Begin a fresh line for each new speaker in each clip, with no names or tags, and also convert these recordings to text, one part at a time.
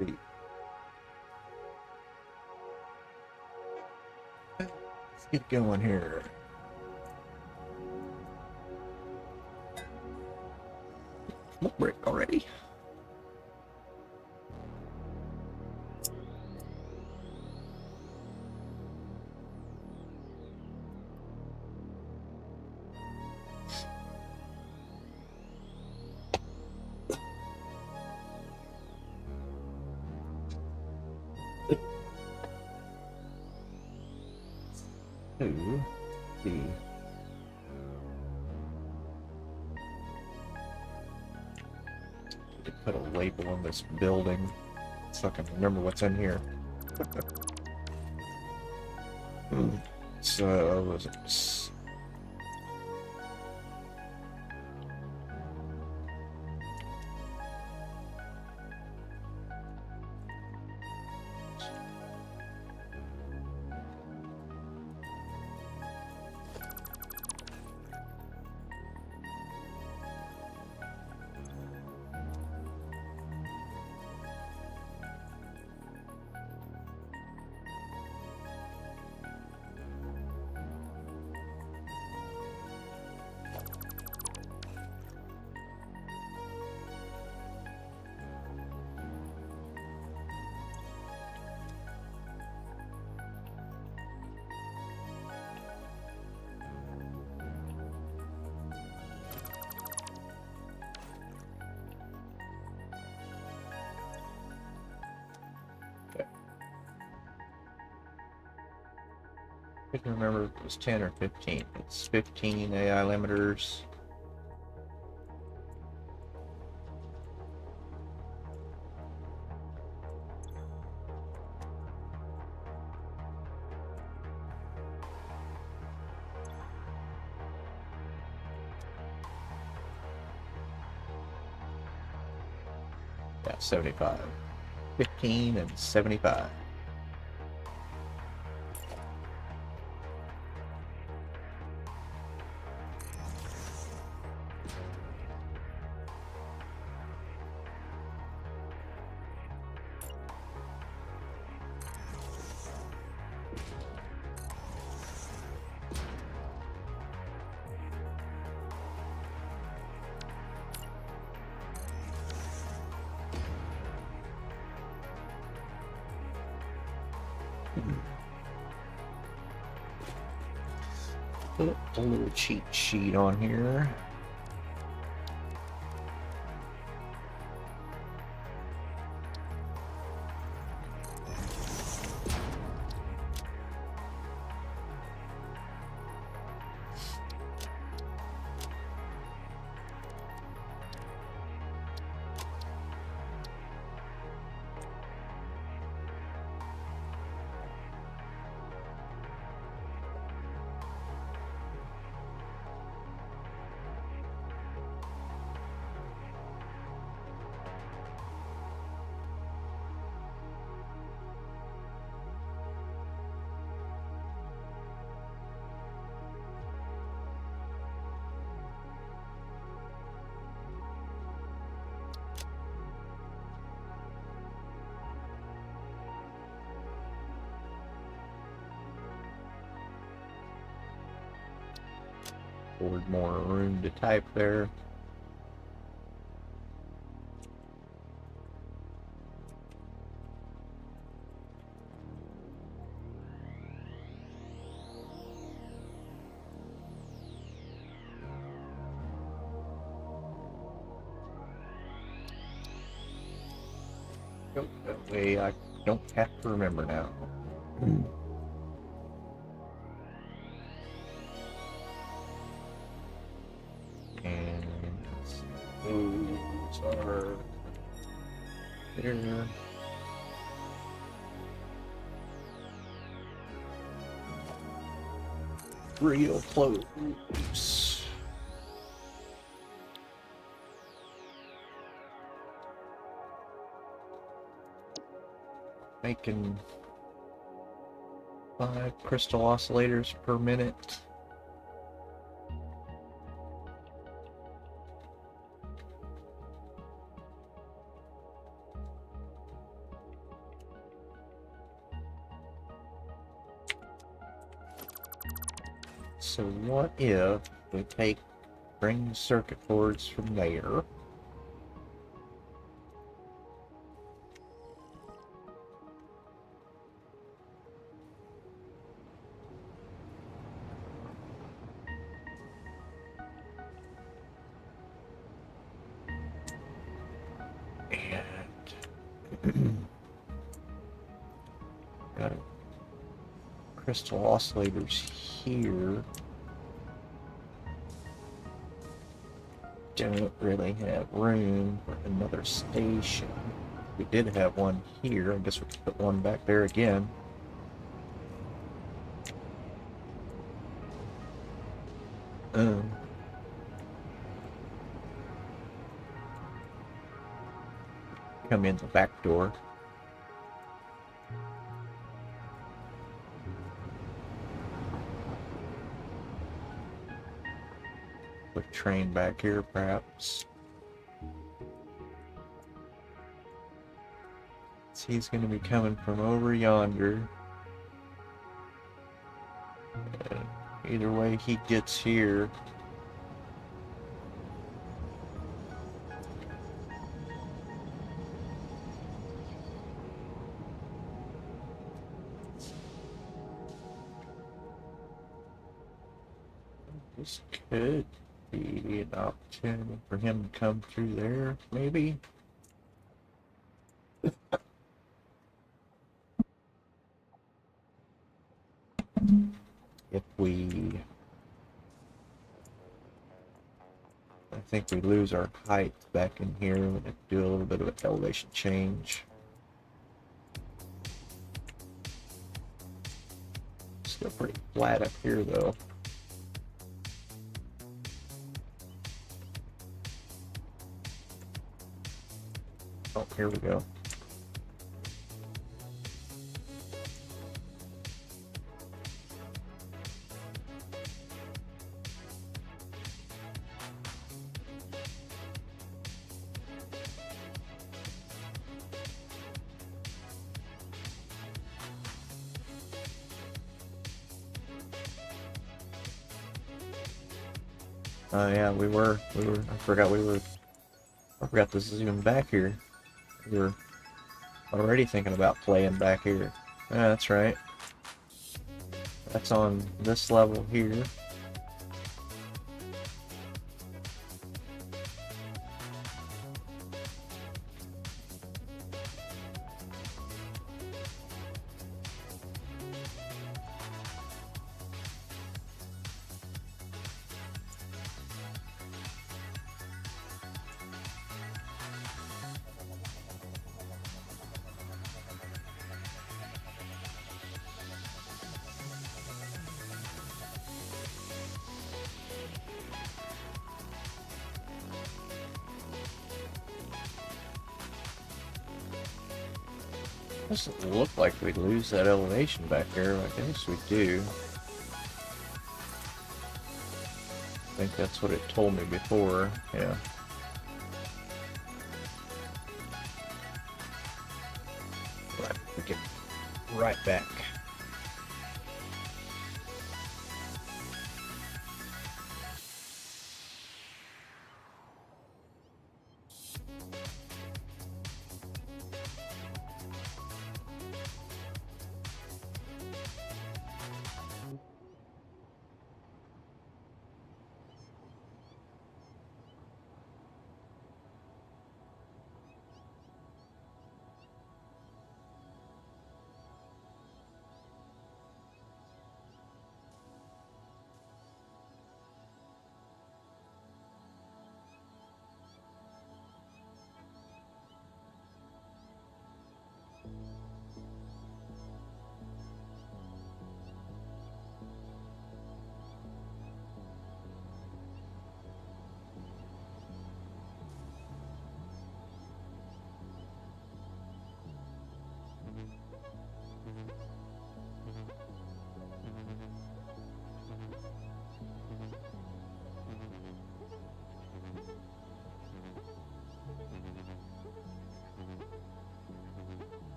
Let's get going here. Smoke break already. Let's see. To put a label on this building so I can remember what's in here. So was it? I couldn't remember if it was 10 or 15. It's 15 AI limiters. Yeah, 75. 15 and 75. Put a little cheat sheet on here. Afford more room to type there. That way I don't have to remember now. And those are there. Real close. Making 5 crystal oscillators per minute. So what if we bring the circuit boards from there? And got crystal oscillators here. Don't really have room for another station. We did have one here. I guess we could put one back there again. Come in the back door. Put train back here, perhaps. So he's going to be coming from over yonder. Either way he gets here. This could be an opportunity for him to come through there, maybe. If I think we lose our height back in here. We have to do a little bit of an elevation change. Still pretty flat up here, though. Oh, here we go. Yeah, we were, I forgot this is even back here. We were already thinking about playing back here. Yeah, that's right. That's on this level here. Doesn't look like we'd lose that elevation back there. I guess we do. I think that's what it told me before. Yeah. Right, we get right back.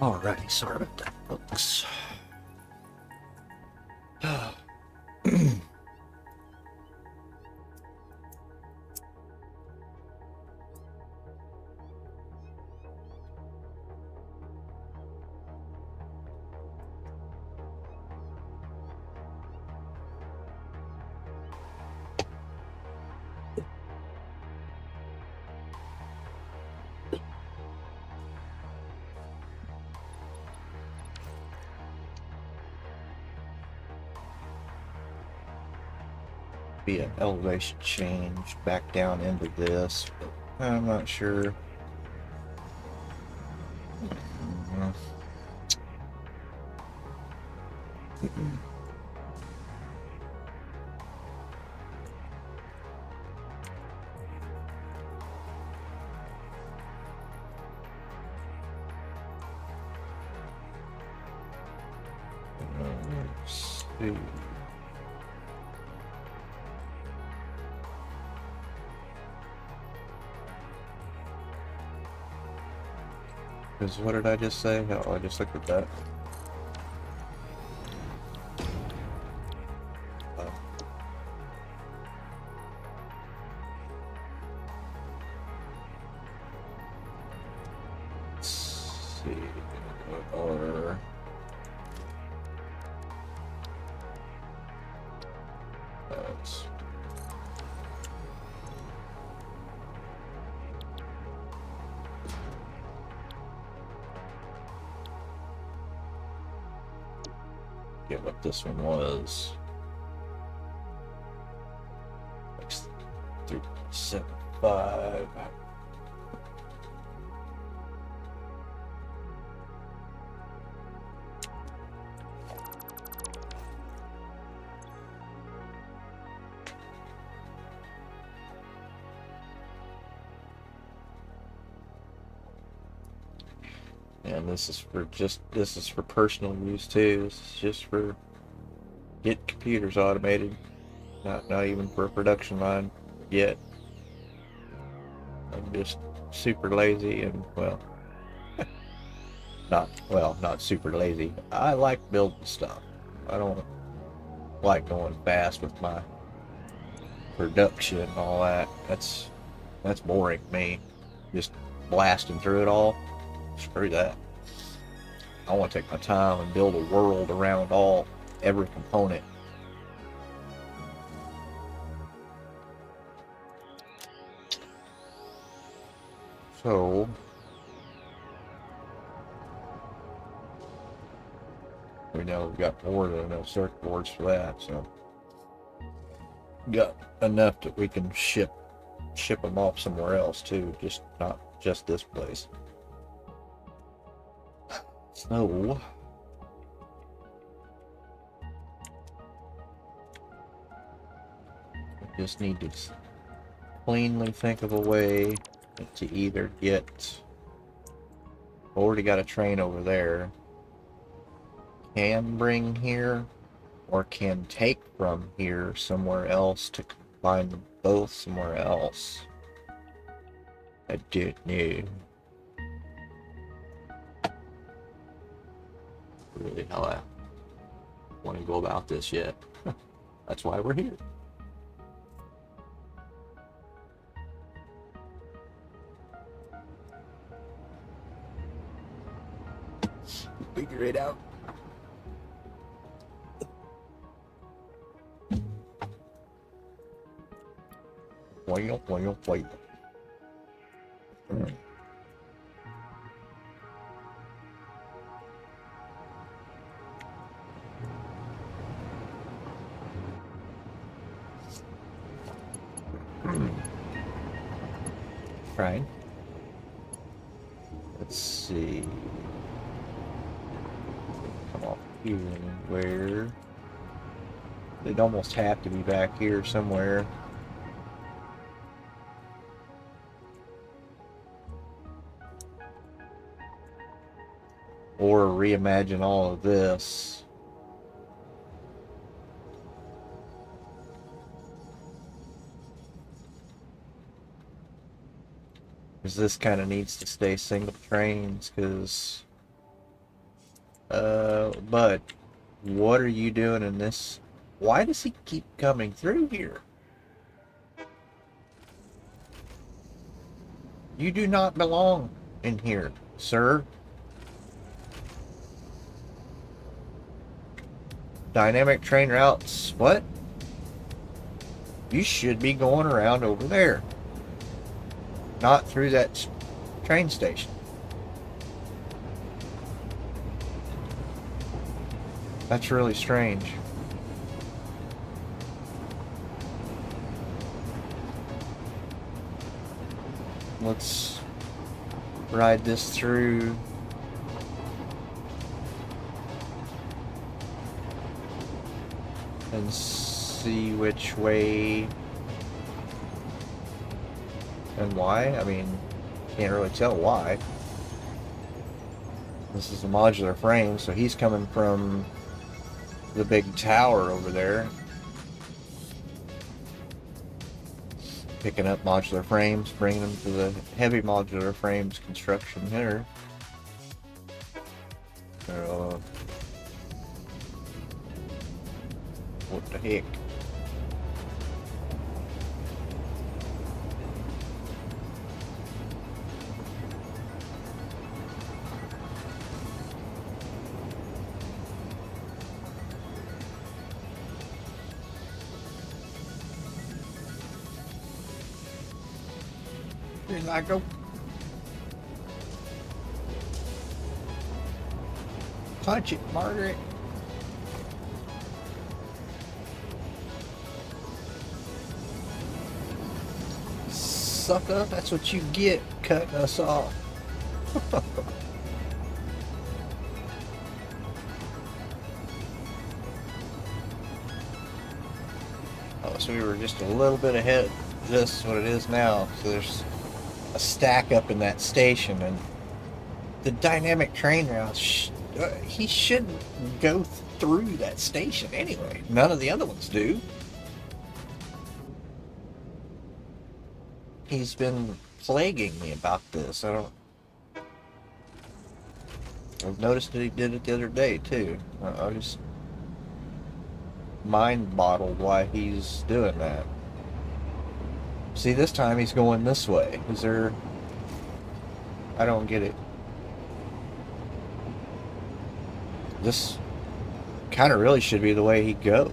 Alrighty, sorry about that, folks. Be an elevation change back down into this, but I'm not sure. Let's see. Because what did I just say? Oh, I just looked at that. Let's see. Or that's get what this one was. 375. And this is for personal use too. This is just for get computers automated. Not even for a production line yet. I'm just super lazy and not super lazy. I like building stuff. I don't like going fast with my production and all that. That's boring to me. Just blasting through it all. Screw that. I want to take my time and build a world around every component. So we know we've got more than enough circuit boards for that, so got enough that we can ship them off somewhere else too, just not just this place. So we just need to cleanly think of a way to either get, already got a train over there, can bring here, or can take from here somewhere else to combine them both somewhere else. I don't know really how I want to go about this yet. That's why we're here. Figure it out. Whale. Right. Let's see. Come off here anywhere. They'd almost have to be back here somewhere. Or reimagine all of this. Because this kind of needs to stay single trains, because Bud, what are you doing in this? Why does he keep coming through here? You do not belong in here, sir. Dynamic train routes. What? You should be going around over there, not through that train station. That's really strange. Let's ride this through. And see which way and why. I mean, can't really tell why. This is a modular frame, so he's coming from the big tower over there. Picking up modular frames, bringing them to the heavy modular frames construction here. What the heck? Here I go. Punch it, Margaret. Sucker, that's what you get cutting us off. Oh, so we were just a little bit ahead of this, what it is now. So there's a stack up in that station, and the dynamic train routes, he shouldn't go through that station anyway. None of the other ones do. He's been plaguing me about this. I've noticed that he did it the other day too. I was just mind bottled why he's doing that. See, this time he's going this way. Is there... I don't get it. This kind of really should be the way he goes.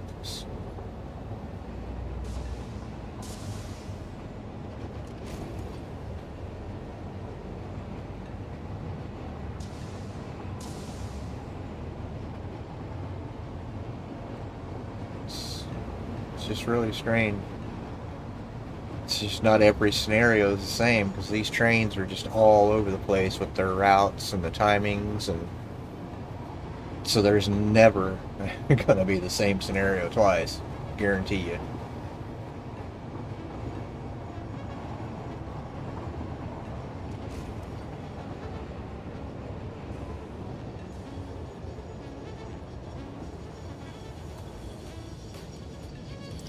It's just really strange. It's just not every scenario is the same, because these trains are just all over the place with their routes and the timings, and so there's never gonna be the same scenario twice, guarantee you.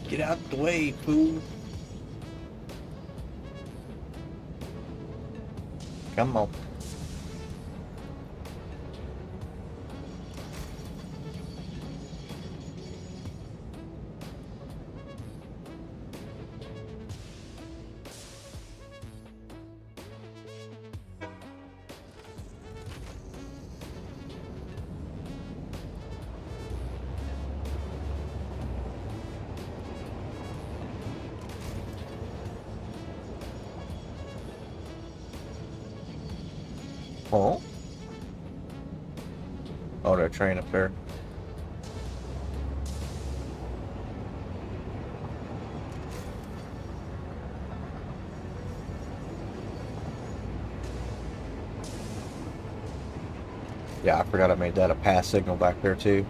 Get out the way, fool. Come on. Oh? Oh, that train up there. Yeah, I forgot I made that a pass signal back there too.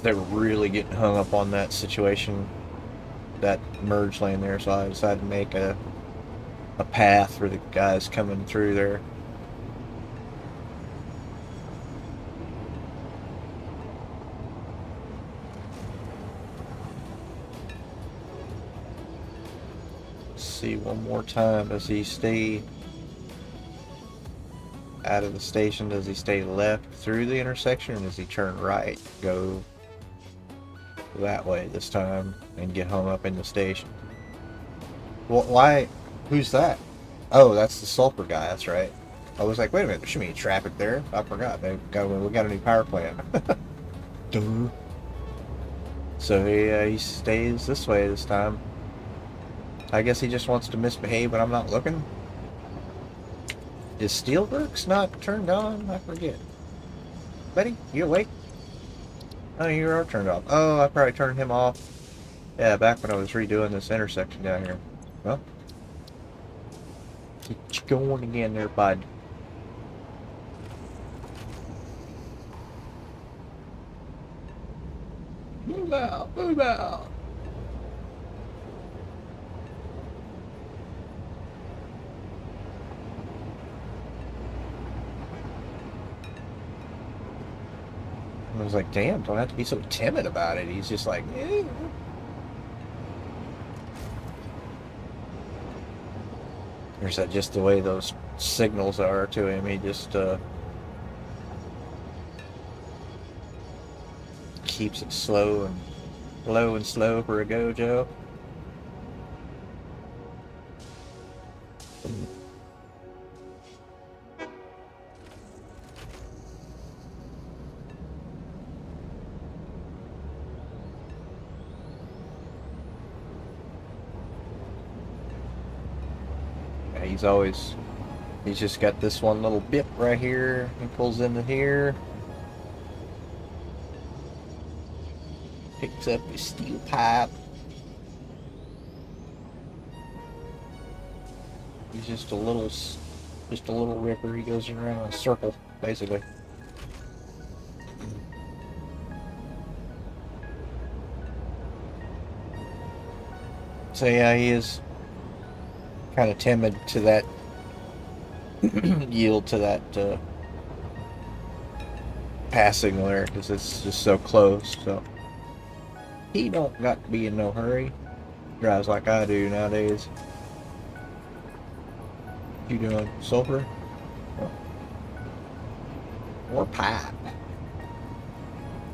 They were really getting hung up on that situation, that merge lane there, so I decided to make a path for the guys coming through there. Let's see one more time. Does he stay out of the station, does he stay left through the intersection, or does he turn right, go that way this time, and get home up in the station? Well, why? Who's that? Oh, that's the sulfur guy. That's right. I was like, wait a minute, there shouldn't be traffic there. I forgot. We got a new power plant. Duh. So he stays this way this time. I guess he just wants to misbehave when I'm not looking. Is Steelworks not turned on? I forget. Buddy, you awake? Oh, you are turned off. Oh, I probably turned him off. Yeah, back when I was redoing this intersection down here. Well, get you going again there, bud. Move out, move out. I was like, damn, don't have to be so timid about it. He's just like, eh. Or is that just the way those signals are to him? He just keeps it slow and low and slow for a Gojo. He's just got this one little bit right here. He pulls into here, picks up his steel pipe. He's just a little ripper. He goes around in a circle, basically. So yeah, he is kind of timid to that yield to that passing there because it's just so close. So he don't got to be in no hurry. Drives like I do nowadays. You doing sulfur or pipe?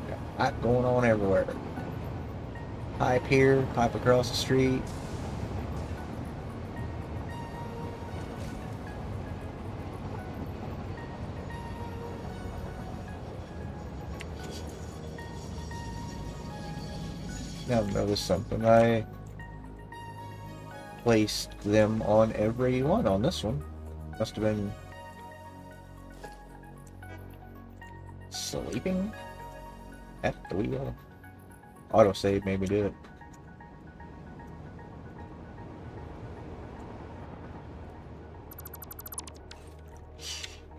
Got pipe going on everywhere. Pipe here, pipe across the street. Now I've noticed something. I placed them on every one on this one. Must have been sleeping at the wheel. Autosave made me do it.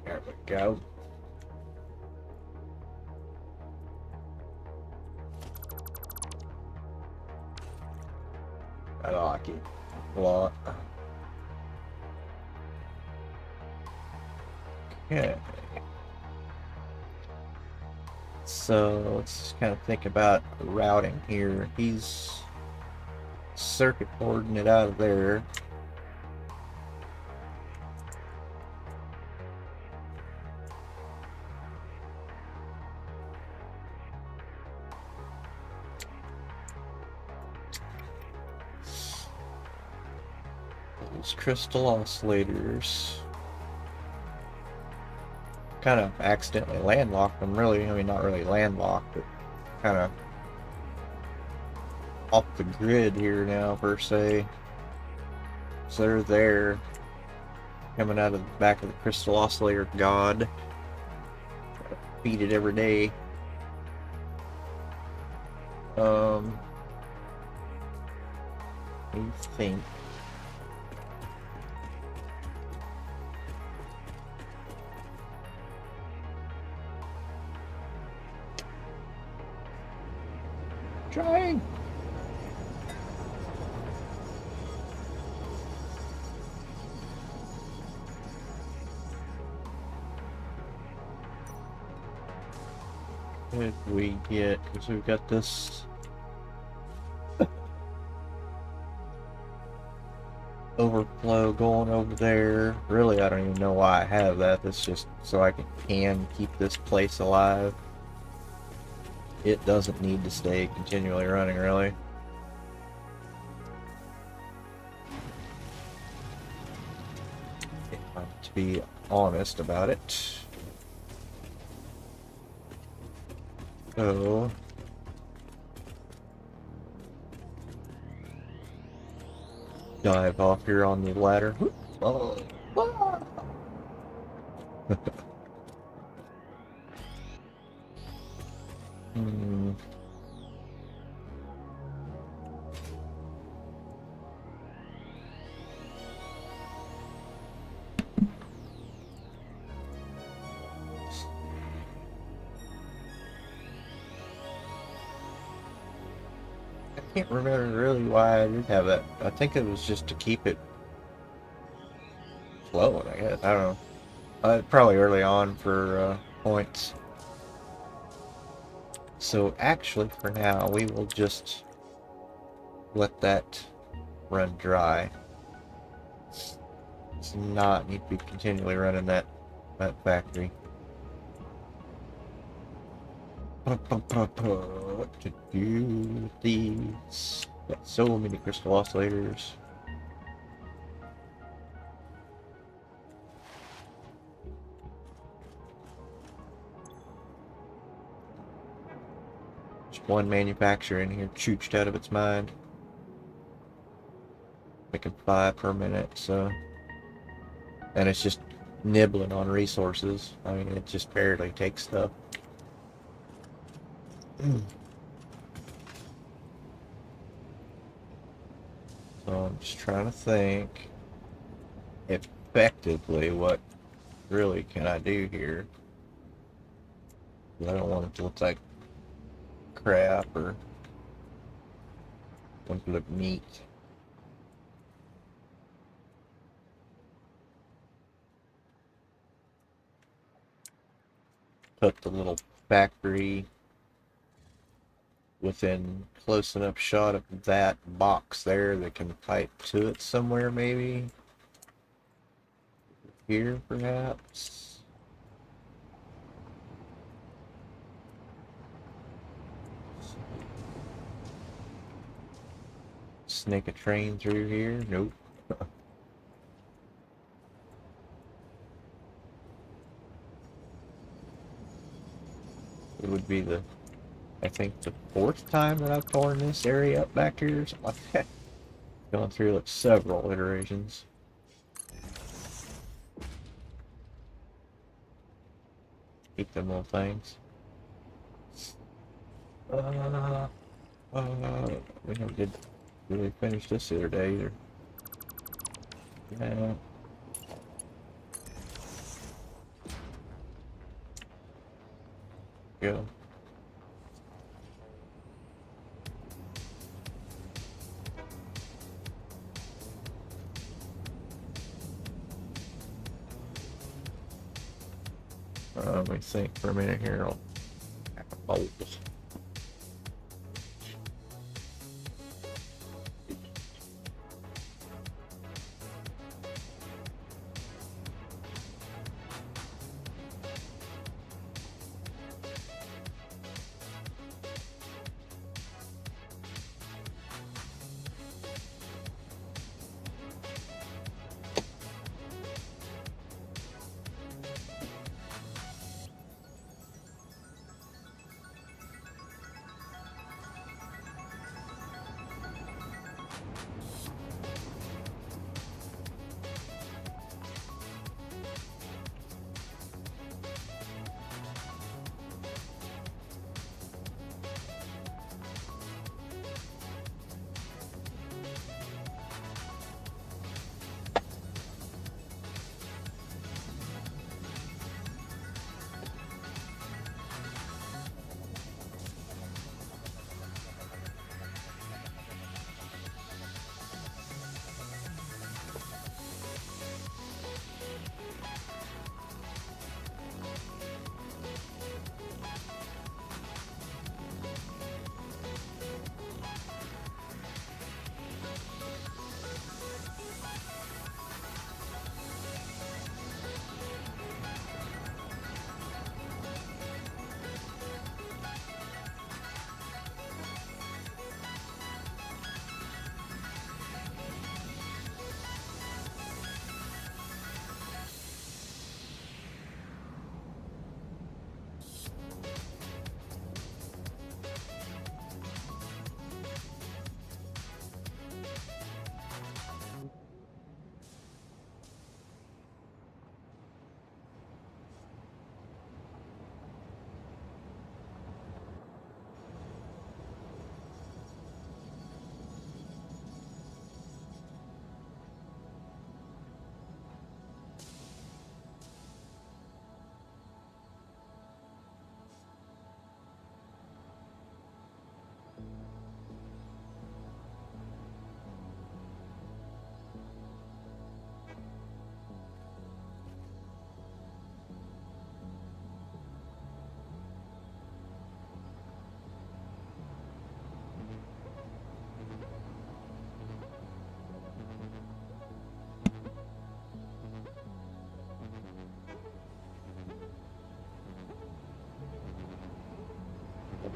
There we go. I like it a lot. Okay. So let's just kind of think about routing here. He's circuit boarding it out of there. Those crystal oscillators. Kind of accidentally landlocked them, really. I mean, not really landlocked, but kind of off the grid here now, per se. So they're there, coming out of the back of the crystal oscillator god. Feed it every day. What do you think? Trying. What did we get? Because we've got this. overflow going over there. Really, I don't even know why I have that. That's just so I can keep this place alive. It doesn't need to stay continually running, really. If I'm to be honest about it. So, dive off here on the ladder. Oh. Hmm. I can't remember really why I did have that. I think it was just to keep it flowing, I guess. I don't know. Probably early on for points. So actually, for now, we will just let that run dry. It's not need to be continually running that factory. What to do with these? Got so many crystal oscillators. Just one manufacturer in here chooched out of its mind. Making 5 per minute, so. And it's just nibbling on resources. I mean, it just barely takes stuff. So I'm just trying to think effectively what really can I do here. I don't want it to look like crap or want it to look neat. Put the little factory within close enough shot of that box there that can pipe to it somewhere, maybe here perhaps. Snake a train through here? Nope. It would be I think the 4th time that I've torn this area up back here or something like that. Going through like several iterations. Keep them little things. We never did really finish this the other day either. Yeah. Go. Let me think for a minute here. I'll pack a bolt.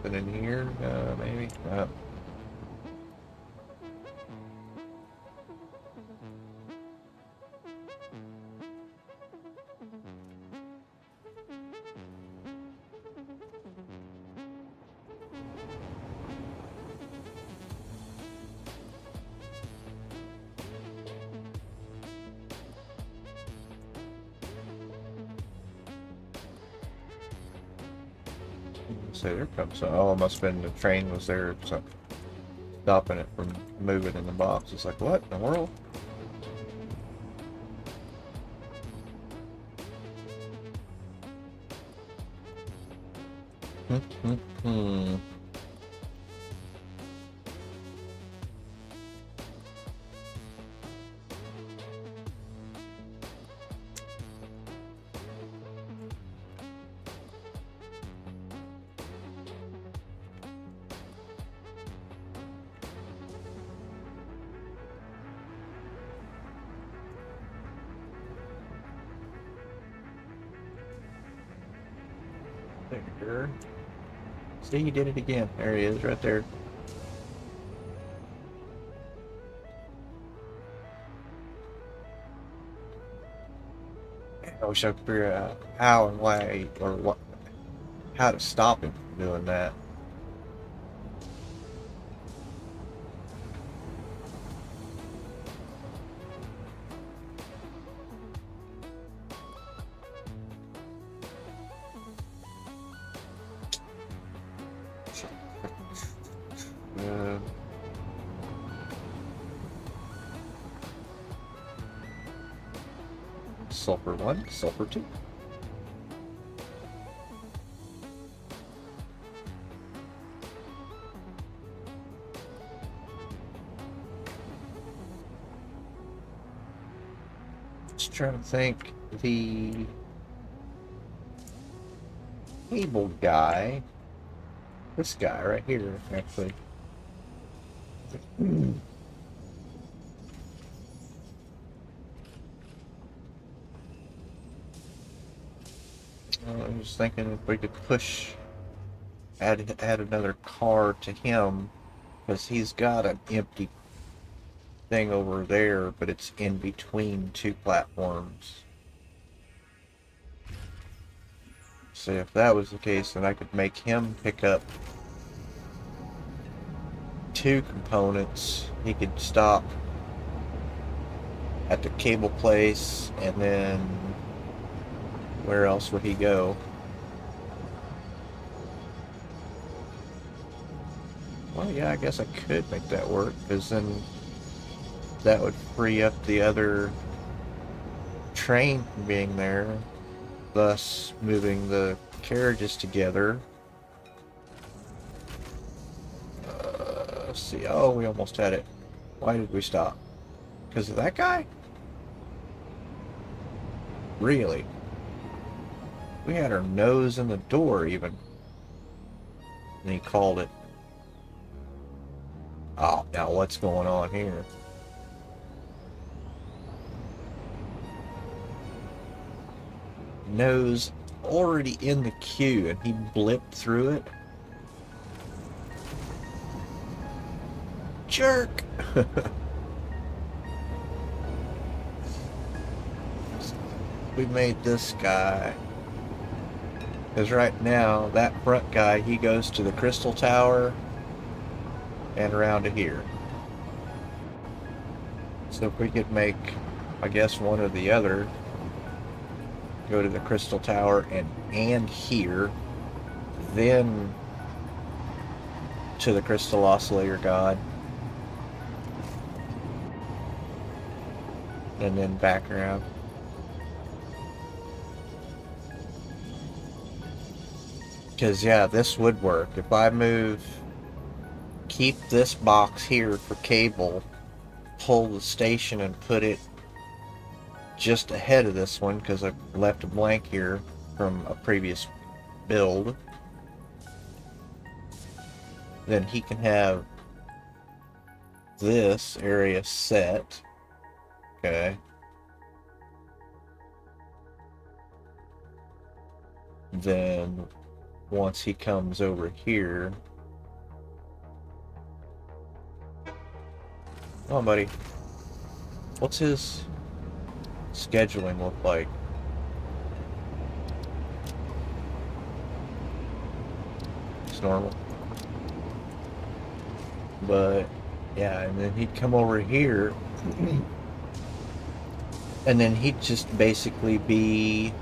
something in here? Maybe? So there comes. Oh, it must have been the train was there, so stopping it from moving in the box. It's like, what in the world? Hmm. There. See, you did it again. There he is, right there. I wish I could figure out how and why, or what, how to stop him from doing that. Uh, Sulfur 1, Sulfur 2. Just trying to think. The cable guy, this guy right here, actually. I was thinking if we could add another car to him, because he's got an empty thing over there, but it's in between two platforms. So if that was the case, then I could make him pick up two components. He could stop at the cable place, and then where else would he go? Well, yeah, I guess I could make that work, because then that would free up the other train from being there, thus moving the carriages together. Let's see. Oh, we almost had it. Why did we stop? Because of that guy? Really? We had our nose in the door, even. And he called it. Oh, now what's going on here? Nose already in the queue, and he blipped through it. Jerk! We made this guy. Because right now, that front guy, he goes to the Crystal Tower and around to here. So if we could make, I guess, one or the other, go to the Crystal Tower and here, then to the Crystal Oscillator God, and then back around. Because, yeah, this would work. If I keep this box here for cable, pull the station and put it just ahead of this one, because I left a blank here from a previous build, then he can have this area set. Okay. Then once he comes over here. Come on, buddy. What's his scheduling look like? It's normal. But, yeah, and then he'd come over here, and then he'd just basically be,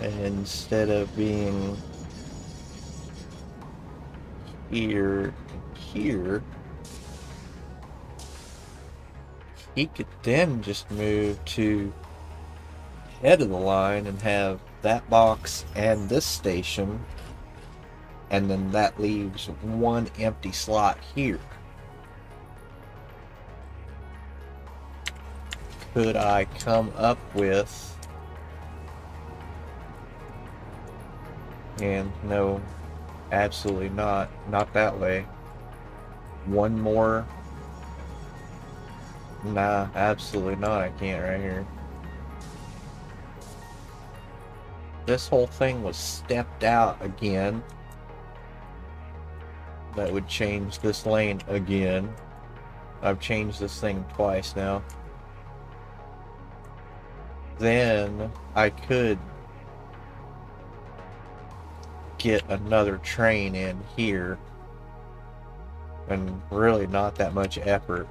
instead of being here and here, he could then just move to head of the line and have that box and this station, and then that leaves one empty slot here. Could I come up with, and no, absolutely not that way, one more? Nah, absolutely not, I can't right here. This whole thing was stepped out again. That would change this lane again. I've changed this thing twice now. Then I could get another train in here, and really not that much effort.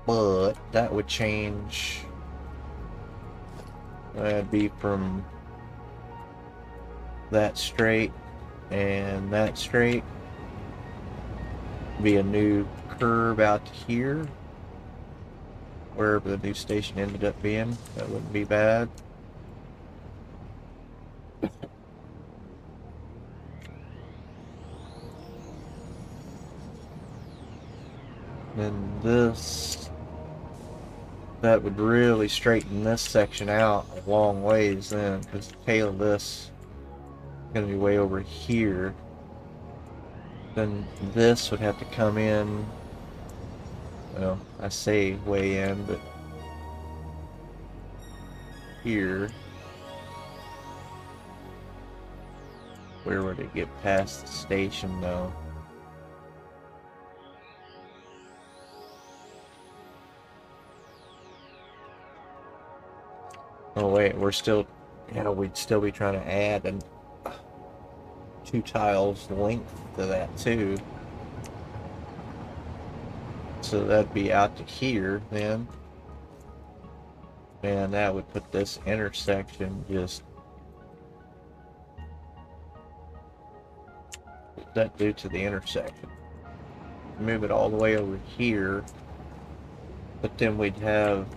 But that would change. That'd be from that straight and that straight. Be a new curve out to here, wherever the new station ended up being. That wouldn't be bad. And this, that would really straighten this section out a long ways then, because the tail of this is going to be way over here. Then this would have to come in, well, I say way in, but here. Where would it get past the station though? Oh wait, we're still, we'd still be trying to add an 2 tiles length to that too. So that'd be out to here then. Man, that would put this intersection just, that due to the intersection. Move it all the way over here, but then we'd have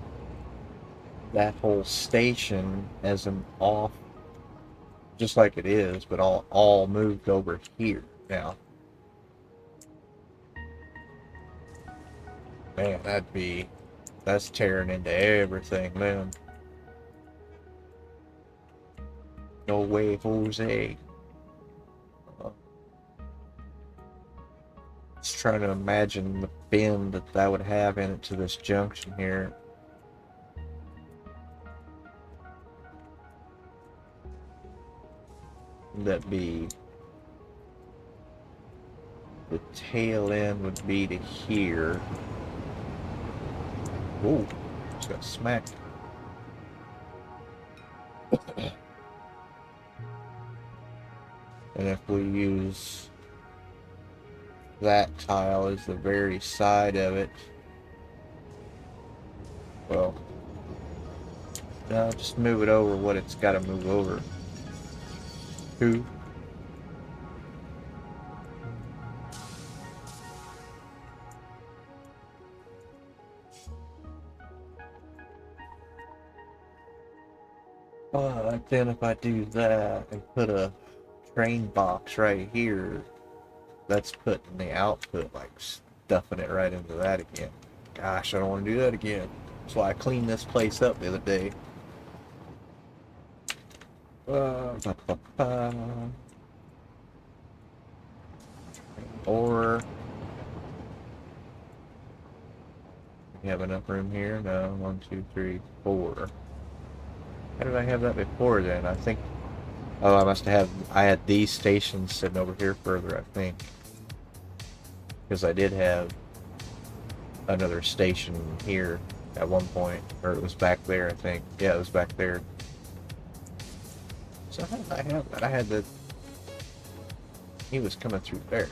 that whole station as an off, just like it is, but all moved over here now. Man, that's tearing into everything, man. No way, Jose. Just trying to imagine the bend that would have in it to this junction here. That'd be, the tail end would be to here. Whoa, just got smacked. And if we use that tile as the very side of it, well, no, just move it over what it's got to move over. Two. But then if I do that and put a train box right here, that's putting the output, like stuffing it right into that again. Gosh, I don't want to do that again. That's why I cleaned this place up the other day. Or You have enough room here? No. 1, 2, 3, 4. How did I have that before then? I think... Oh, I had these stations sitting over here further, I think. Because I did have another station here at one point. Or it was back there, I think. Yeah, it was back there. So how did I have that? I had the... He was coming through there.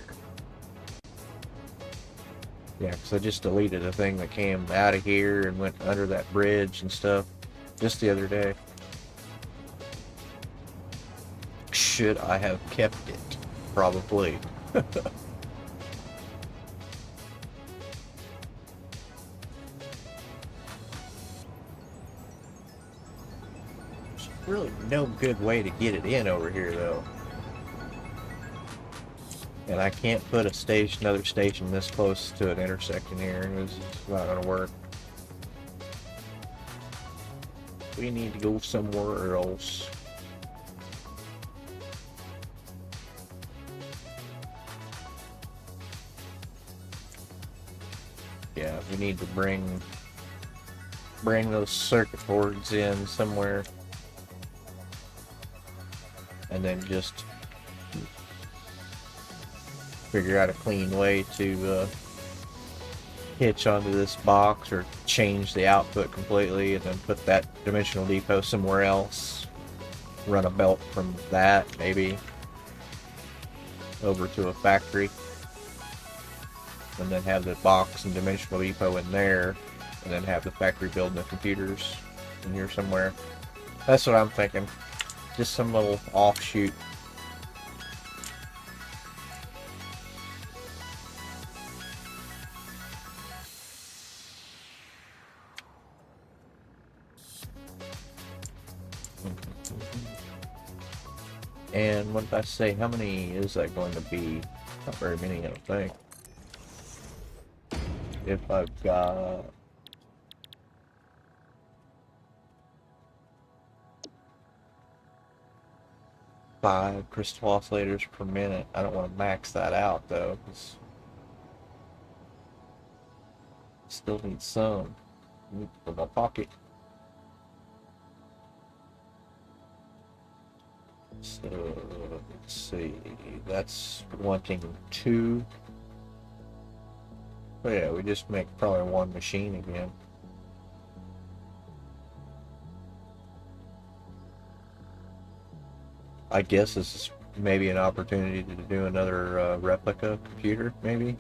Yeah, because I just deleted a thing that came out of here and went under that bridge and stuff just the other day. Should I have kept it? Probably. There's really no good way to get it in over here, though. And I can't put another station this close to an intersection here. It's just not going to work. We need to go somewhere else. Yeah, we need to bring those circuit boards in somewhere. And then just figure out a clean way to hitch onto this box or change the output completely and then put that dimensional depot somewhere else. Run a belt from that, maybe, over to a factory. And then have the box and dimensional depot in there. And then have the factory building the computers in here somewhere. That's what I'm thinking. Just some little offshoot. And what did I say? How many is that going to be? Not very many, I don't think. If I've got... five crystal oscillators per minute. I don't want to max that out, though, because I still need some for my pocket. So, let's see, that's wanting 2. Oh yeah, we just make probably one machine again. I guess this is maybe an opportunity to do another replica computer, maybe?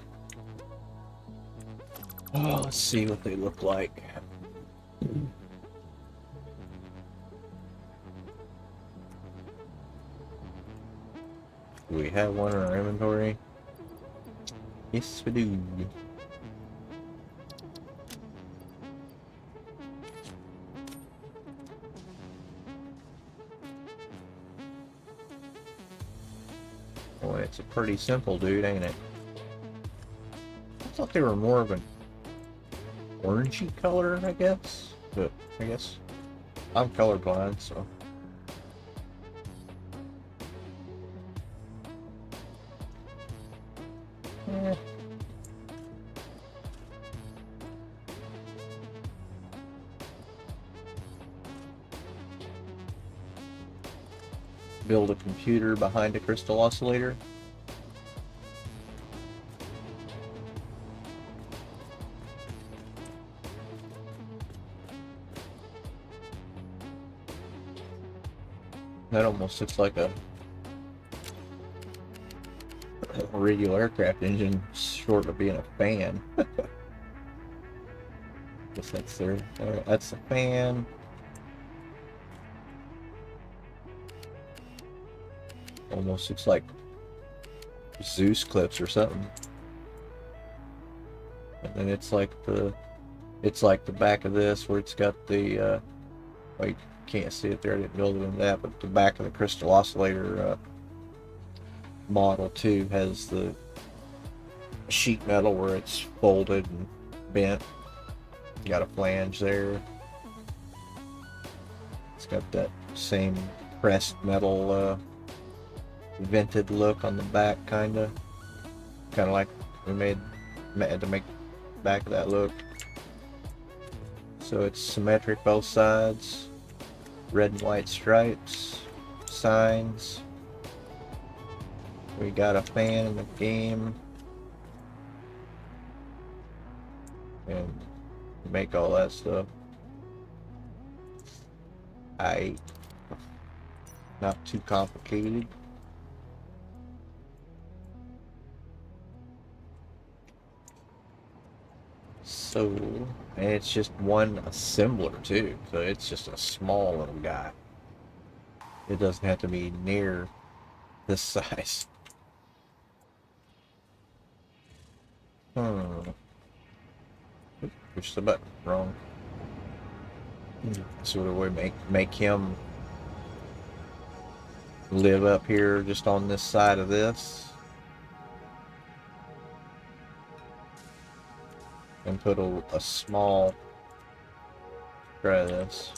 Oh, let's see what they look like. Do we have one in our inventory? Yes, we do. Boy, it's a pretty simple dude, ain't it? I thought they were more of an orangey color, I guess. But I guess I'm colorblind, so. Build a computer behind a crystal oscillator. That almost looks like a regular aircraft engine, short of being a fan. Guess that's there. That's a fan. Almost looks like Zeus clips or something. And then it's like the back of this where it's got the well, you can't see it there, I didn't build it in that, but the back of the crystal oscillator model too has the sheet metal where it's folded and bent. You got a flange there. It's got that same pressed metal vented look on the back, kind of like we had to make the back of that look. So it's symmetric both sides. Red and white stripes. Signs. We got a fan in the game. And make all that stuff. Not too complicated. So, and it's just one assembler too, so it's just a small little guy. It doesn't have to be near this size. Push the button wrong. So do we make him live up here just on this side of this? And put a small, try this.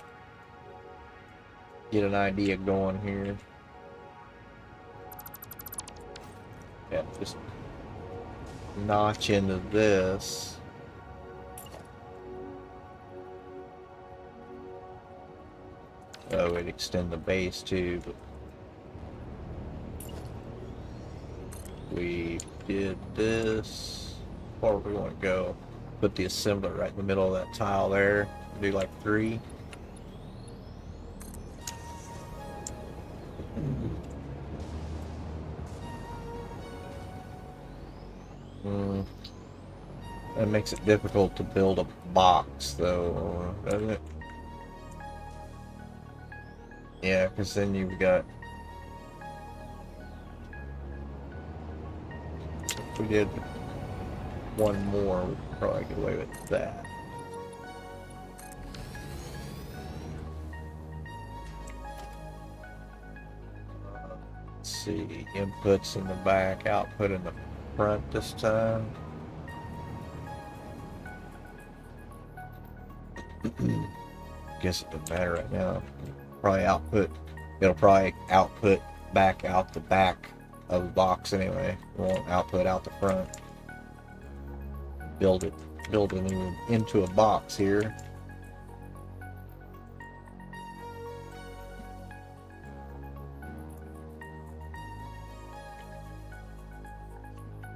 Get an idea going here. Yeah, just notch into this. Oh, it'd extend the base too, but we did this. Where we want to go? Put the assembler right in the middle of that tile there. Do like 3. That makes it difficult to build a box, though, doesn't it? Yeah, because then you've got... If we did one more, we could probably get away with that. Let's see, inputs in the back, output in the front this time. Guess it doesn't matter right now. It'll probably output back out the back of the box anyway. It won't output out the front. Build it into a box here.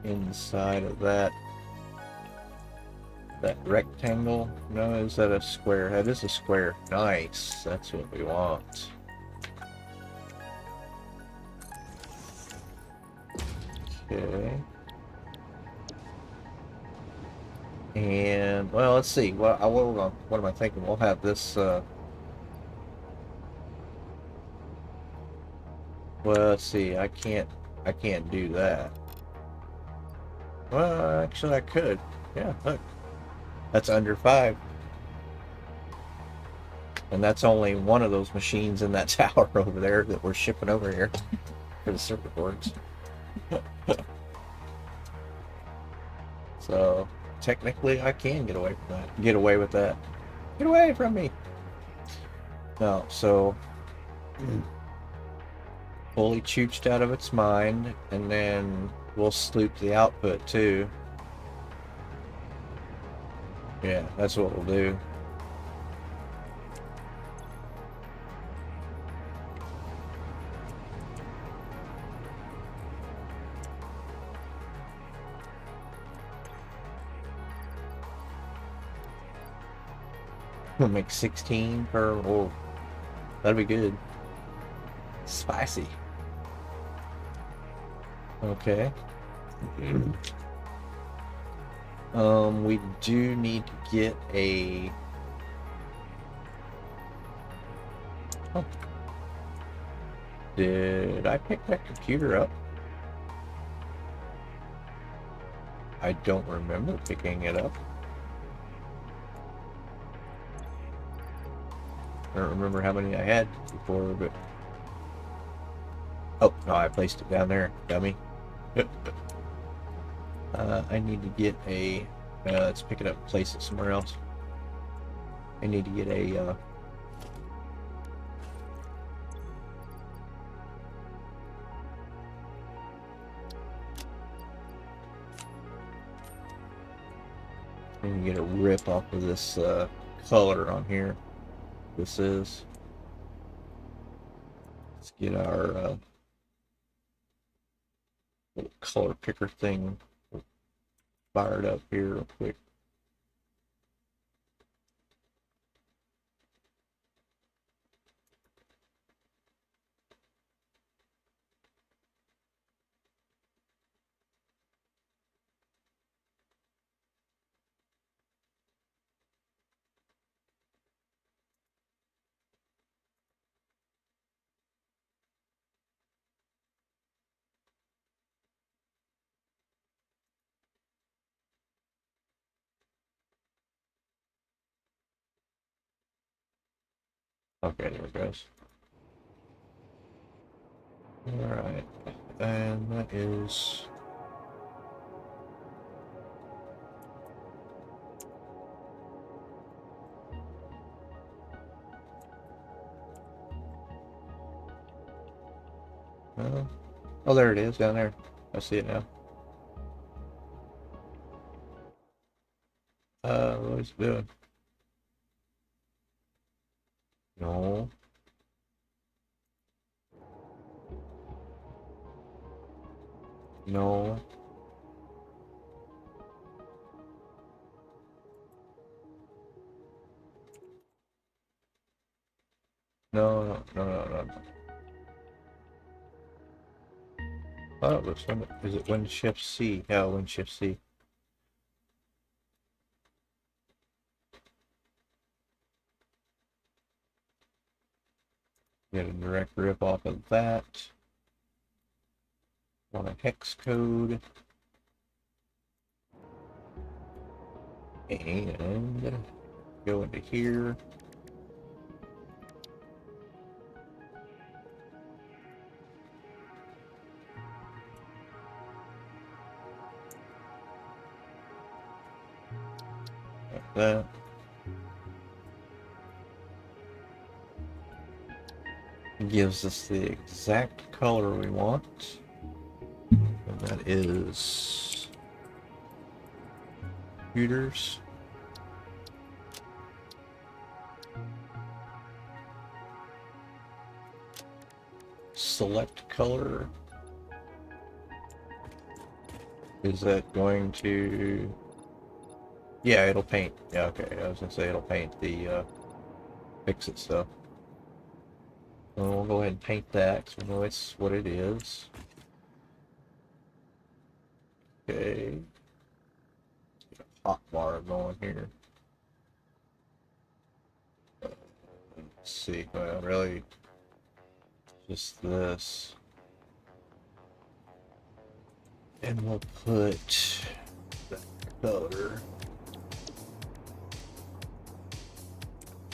Inside of that rectangle. No, is that a square? That is a square. Nice. That's what we want. Okay. And well, let's see. What am I thinking? We'll have this. Well, let's see. I can't do that. Well, actually, I could. Yeah, look. That's under 5. And that's only one of those machines in that tower over there that we're shipping over here for the circuit boards. So, technically, I can get away from that. Get away with that. Get away from me! No, so... fully chooched out of its mind, and then we'll sloop the output, too. Yeah, that's what we'll do. We'll make 16 per... Oh, that'll be good. Spicy. Okay. We do need to get a... Oh. Did I pick that computer up? I don't remember picking it up. I don't remember how many I had before, but... Oh, no, I placed it down there, dummy. I need to get a... let's pick it up and place it somewhere else. I need to get a... I need to get a rip off of this color on here. This is. Let's get our little color picker thing fired up here real quick. Okay, there it goes. Alright, and that is... oh, there it is, down there. I see it now. What is it doing? No. No. No, no, no, no, no, no. Oh, it was when, is it when shift C? Yeah, when shift C. Get a direct rip off of that. Want a hex code. And go into here. Like that. Gives us the exact color we want. And that is computers. Select color. Is that going to... Yeah, it'll paint. Yeah, okay. I was gonna say it'll paint the fix-it stuff. So we'll go ahead and paint that because we know it's what it is. Okay. Get a hot bar going here. Let's see. Well, really, just this. And we'll put that color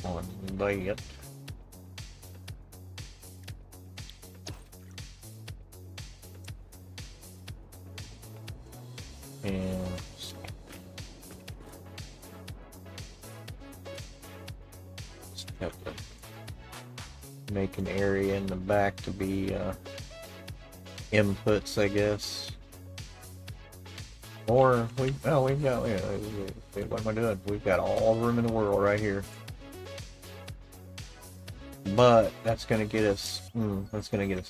on that. And just have to make an area in the back to be inputs, I guess. Or we've got, yeah, what am I doing? We've got all the room in the world right here. But that's gonna get us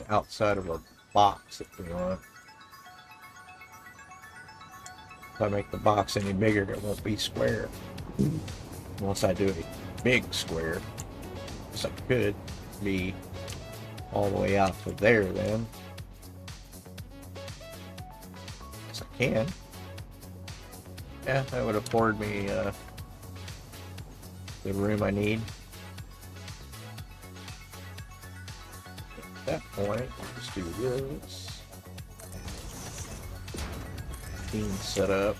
outside of our box if we want. If I make the box any bigger, it won't be square. Unless I do a big square. So it could be all the way out to there then. Yes, I can. Yeah, that would afford me the room I need. At that point, let's do this. Scene set up.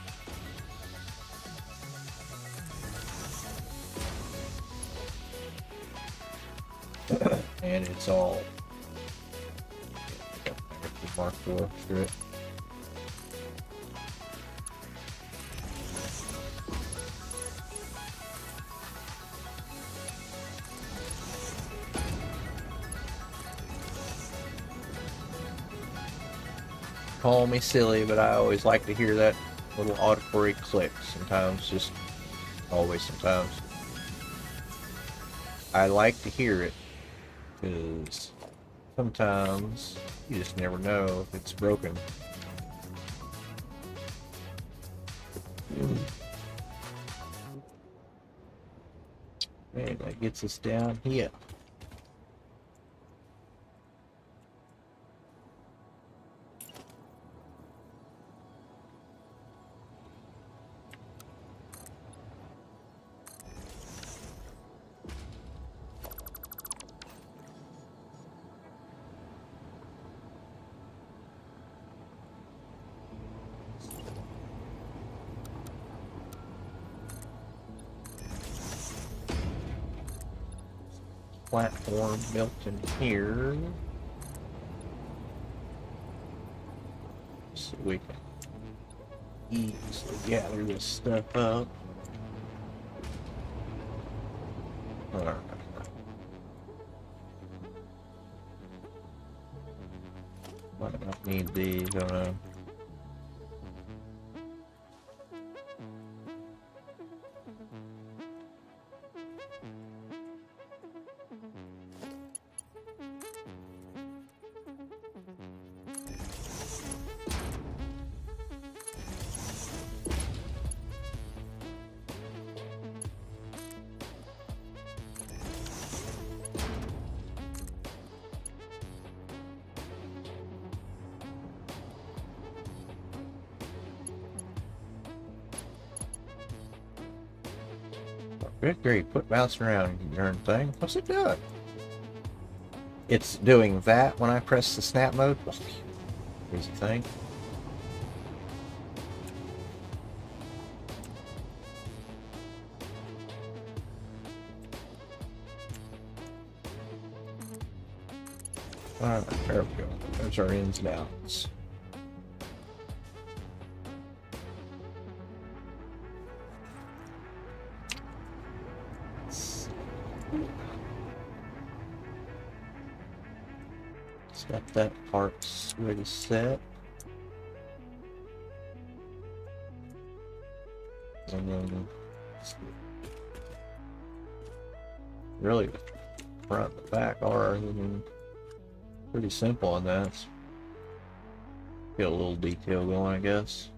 And it's all Mark 4 strip. Call me silly, but I always like to hear that little auditory click sometimes, just always sometimes. I like to hear it, because sometimes you just never know if it's broken. And that gets us down here. Platform built in here, so we can easily gather this stuff up. Alright. Might not need these, I don't know. Good grief, quit bouncing around, you darn thing. What's it doing? It's doing that when I press the snap mode? Crazy thing. Alright, there we go. There's our ins and outs. Got that part ready set. And then really the front and the back are pretty simple on that. Get a little detail going, I guess.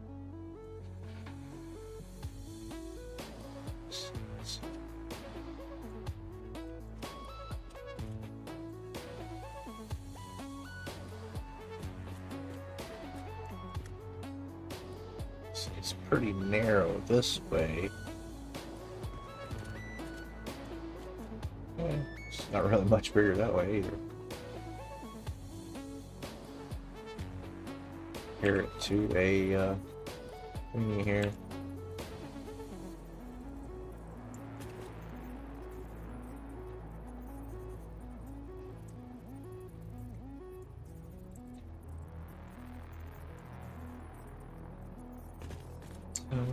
It's pretty narrow this way. It's not really much bigger that way either. Compare it to a thingy here.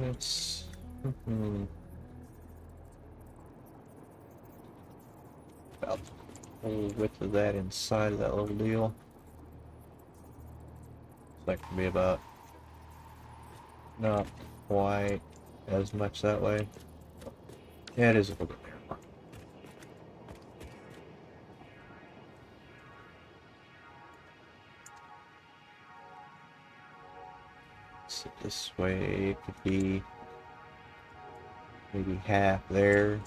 It's about the whole width of that inside of that little deal. That could be about not quite as much that way. Yeah, it is a little bit narrower. So this way it could be maybe half there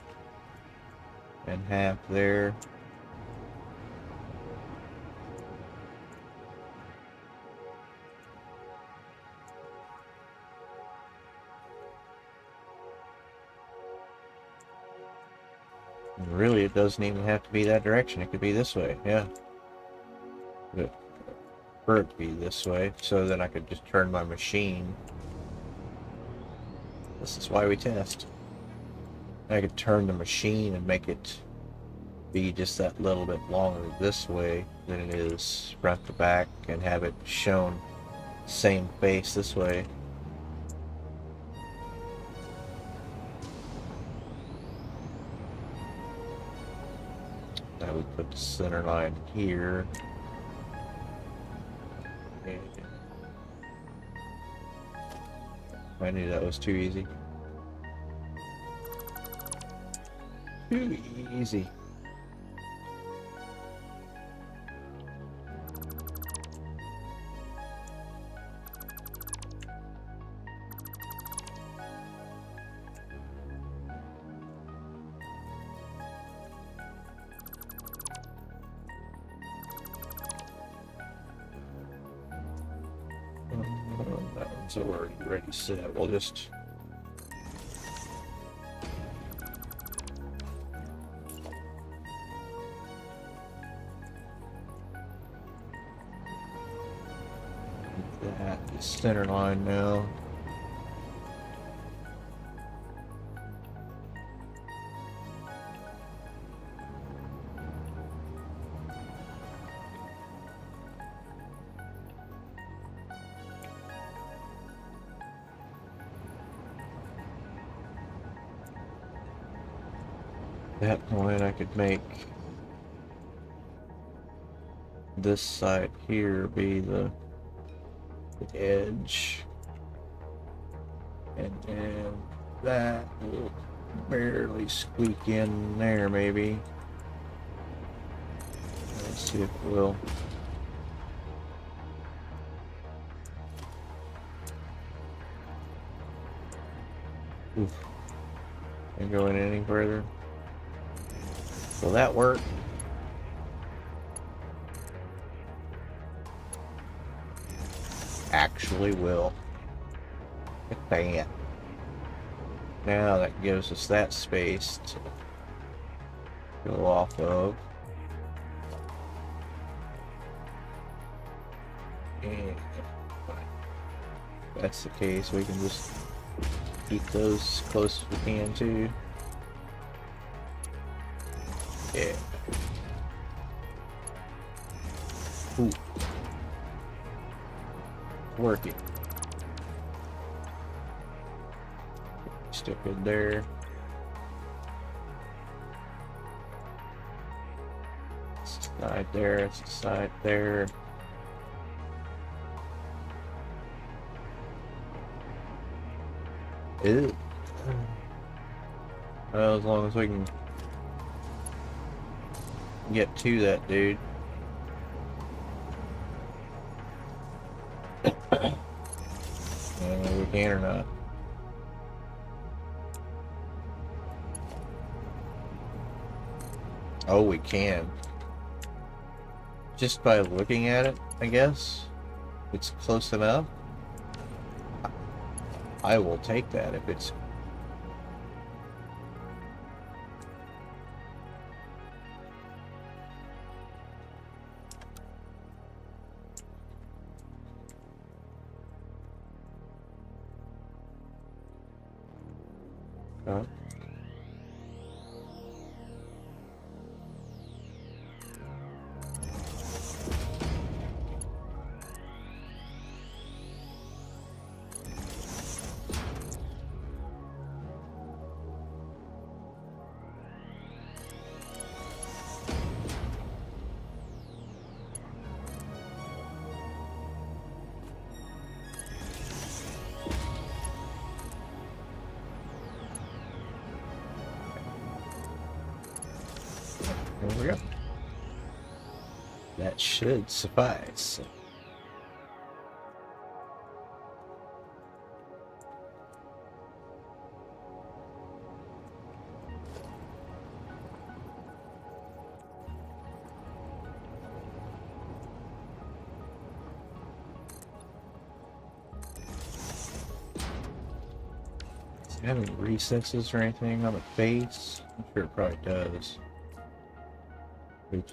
and half there. And really, it doesn't even have to be that direction. It could be this way, yeah. But for it to be this way, so then I could just turn my machine. This is why we test. I could turn the machine and make it be just that little bit longer this way than it is front to back, and have it shown same face this way. Now we put the center line here. And I knew that was too easy. Too easy. So we're already set. We'll just that is center line now. At that point, I could make this side here be the edge, and then that will barely squeak in there, maybe. Let's see if it will. Oof. Can't go in any further. Will that work? Actually will. Bam. Now that gives us that space to go off of. And if that's the case, we can just keep those as close as we can too. Yeah. Ooh. Working. Stick it there. Side there, side there. Ew. Well, as long as we can get to that dude. And we can or not. Oh, we can. Just by looking at it, I guess. It's close enough. I will take that if it's... There we go. That should suffice. Does it have any recesses or anything on the face? I'm sure it probably does. Oops.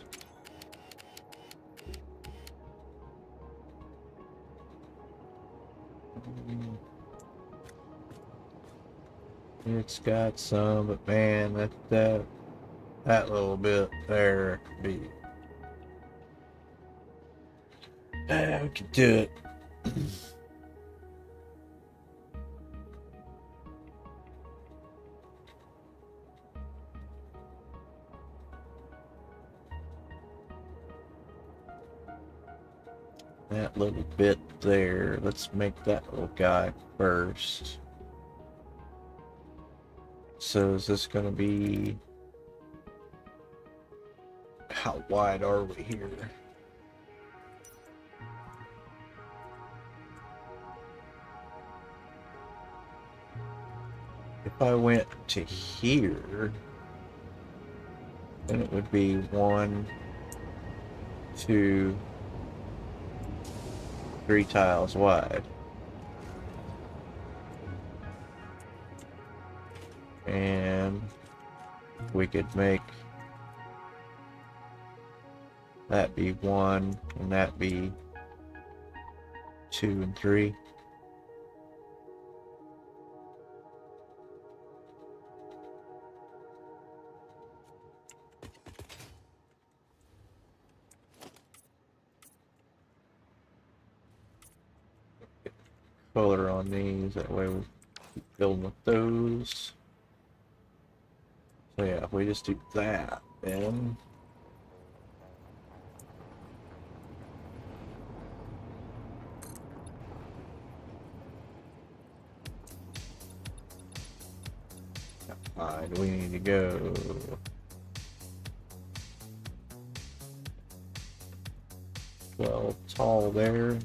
It's got some, but man, that little bit there could be. We could do it. That little bit there, let's make that little guy first. So is this going to be... How wide are we here? If I went to here, then it would be 1, 2, 3 tiles wide. And we could make that be 1 and that be 2 and 3. Color on these, that way we keep building with those. So yeah, if we just do that, then how high do we need to go? 12 tall there.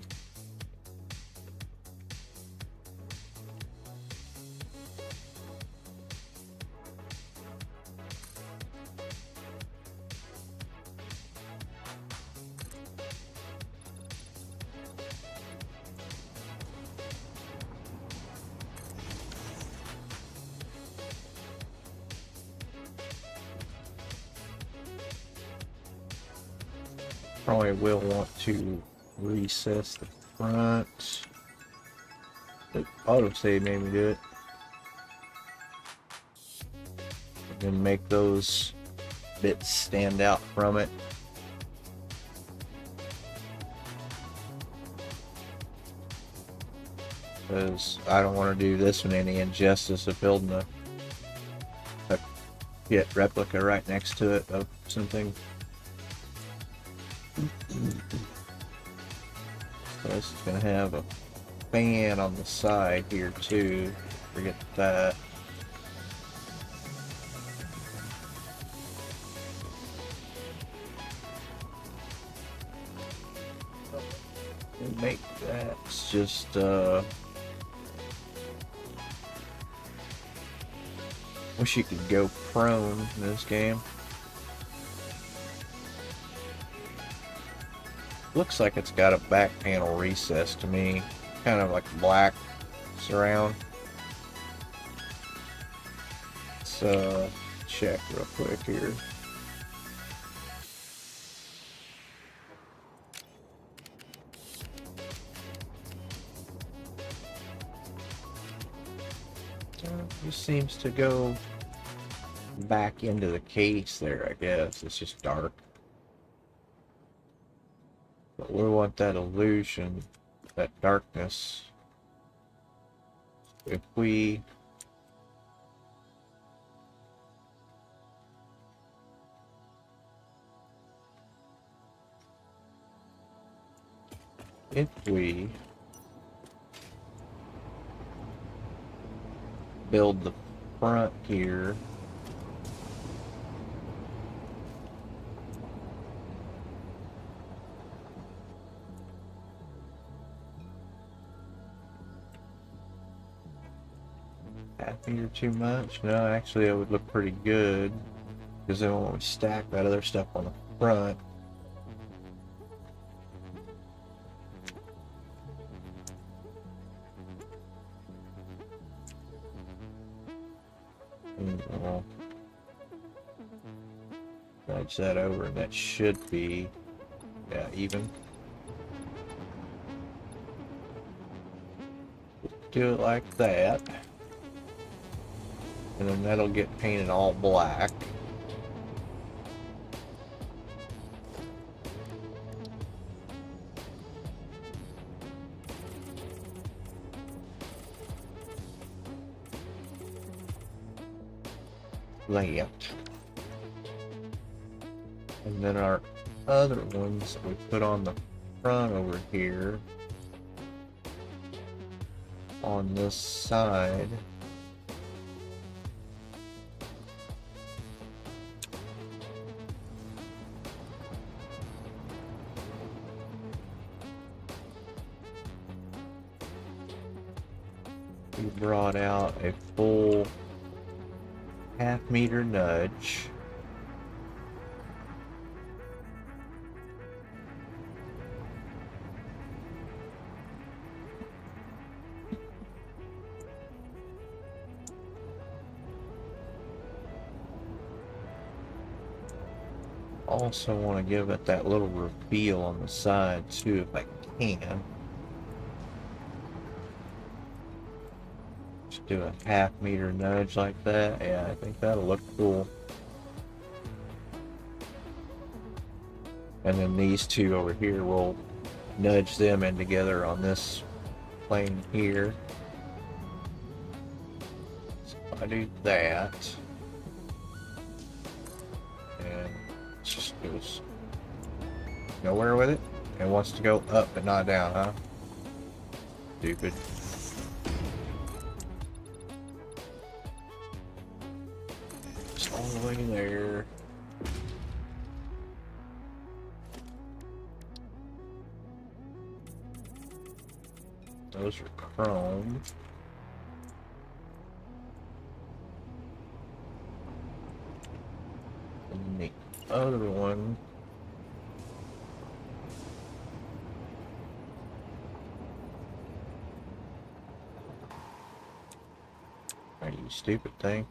Probably will want to recess the front. The autosave made me do it. And then make those bits stand out from it. Because I don't want to do this one any injustice of building a kit replica right next to it of something. So this is going to have a fan on the side here too. Forget that. And make that just wish you could go prone in this game. Looks like it's got a back panel recess to me, kind of like black surround. So check real quick here. Just seems to go back into the case there, I guess. It's just dark. But we want that illusion, that darkness. If we build the front here, half meter too much? No, actually it would look pretty good, because then when we stack that other stuff on the front, we'll nudge that over, and that should be, yeah, even. Do it like that, and then that'll get painted all black. Layout. And then our other ones we put on the front over here on this side. We brought out a full half-meter nudge. Also want to give it that little reveal on the side too, if I can. Just do a half-meter nudge like that. Yeah, I think that'll look cool. And then these two over here, we'll nudge them in together on this plane here. So if I do that, and it just goes nowhere with it. It wants to go up but not down, huh? Stupid. Just all the way there. Those are chrome. And the other one, are you stupid thing?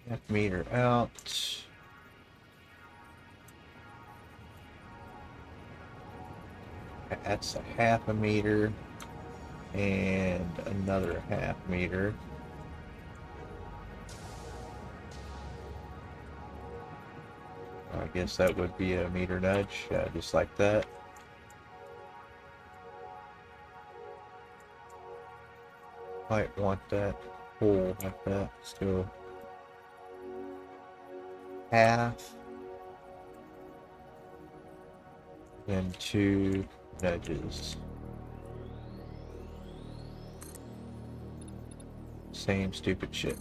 Half meter out. That's a half a meter and another half meter. I guess that would be a meter nudge, just like that. Might want that pull like that. Still half and two nudges. Same stupid shit.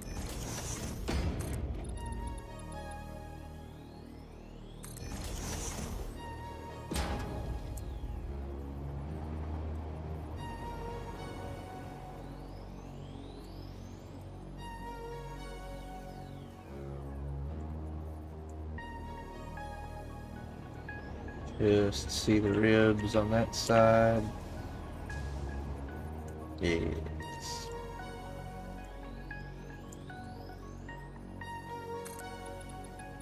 Just see the ribs on that side. Yes.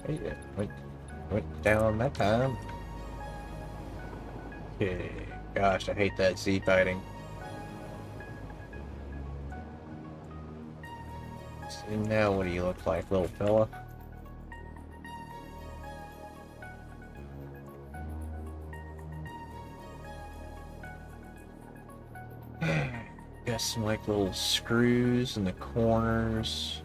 Hey, that went down that time. Okay. Gosh, I hate that Z fighting. So now what do you look like, little fella? Got some like little screws in the corners.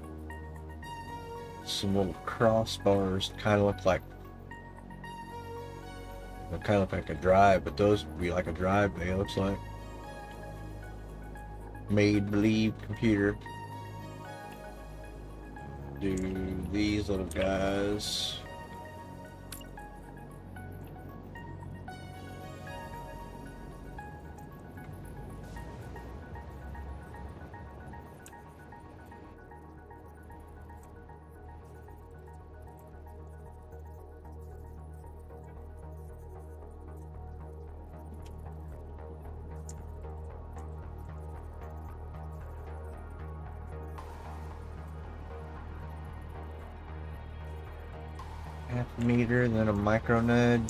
Some little crossbars kind of look like a drive, but those would be like a drive bay, it looks like. Made believe computer. Do these little guys. Half a meter, and then a micro nudge.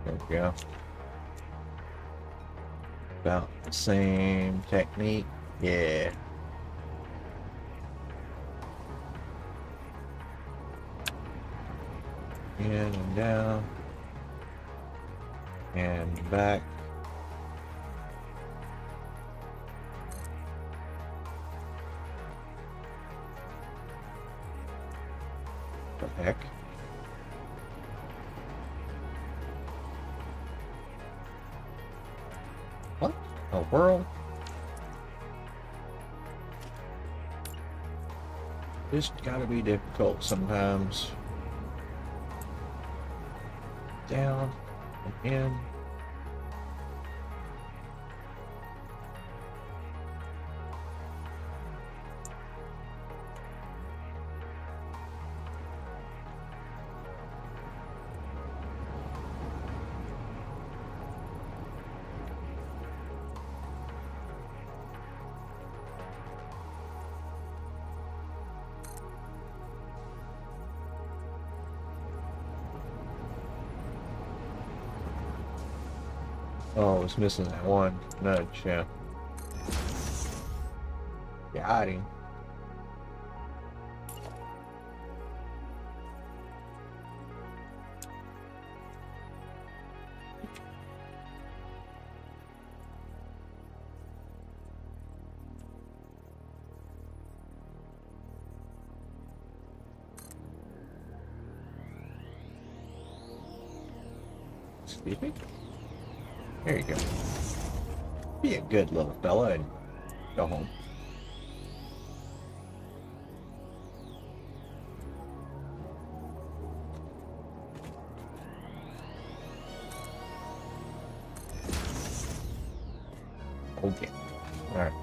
There we go. About the same technique. Yeah. In and down. And back. What the heck? What the world? This gotta be difficult sometimes. Down and in. Oh, I was missing that one nudge, yeah. Got him. Sleeping? There you go. Be a good little fella and go home. Okay. Alright.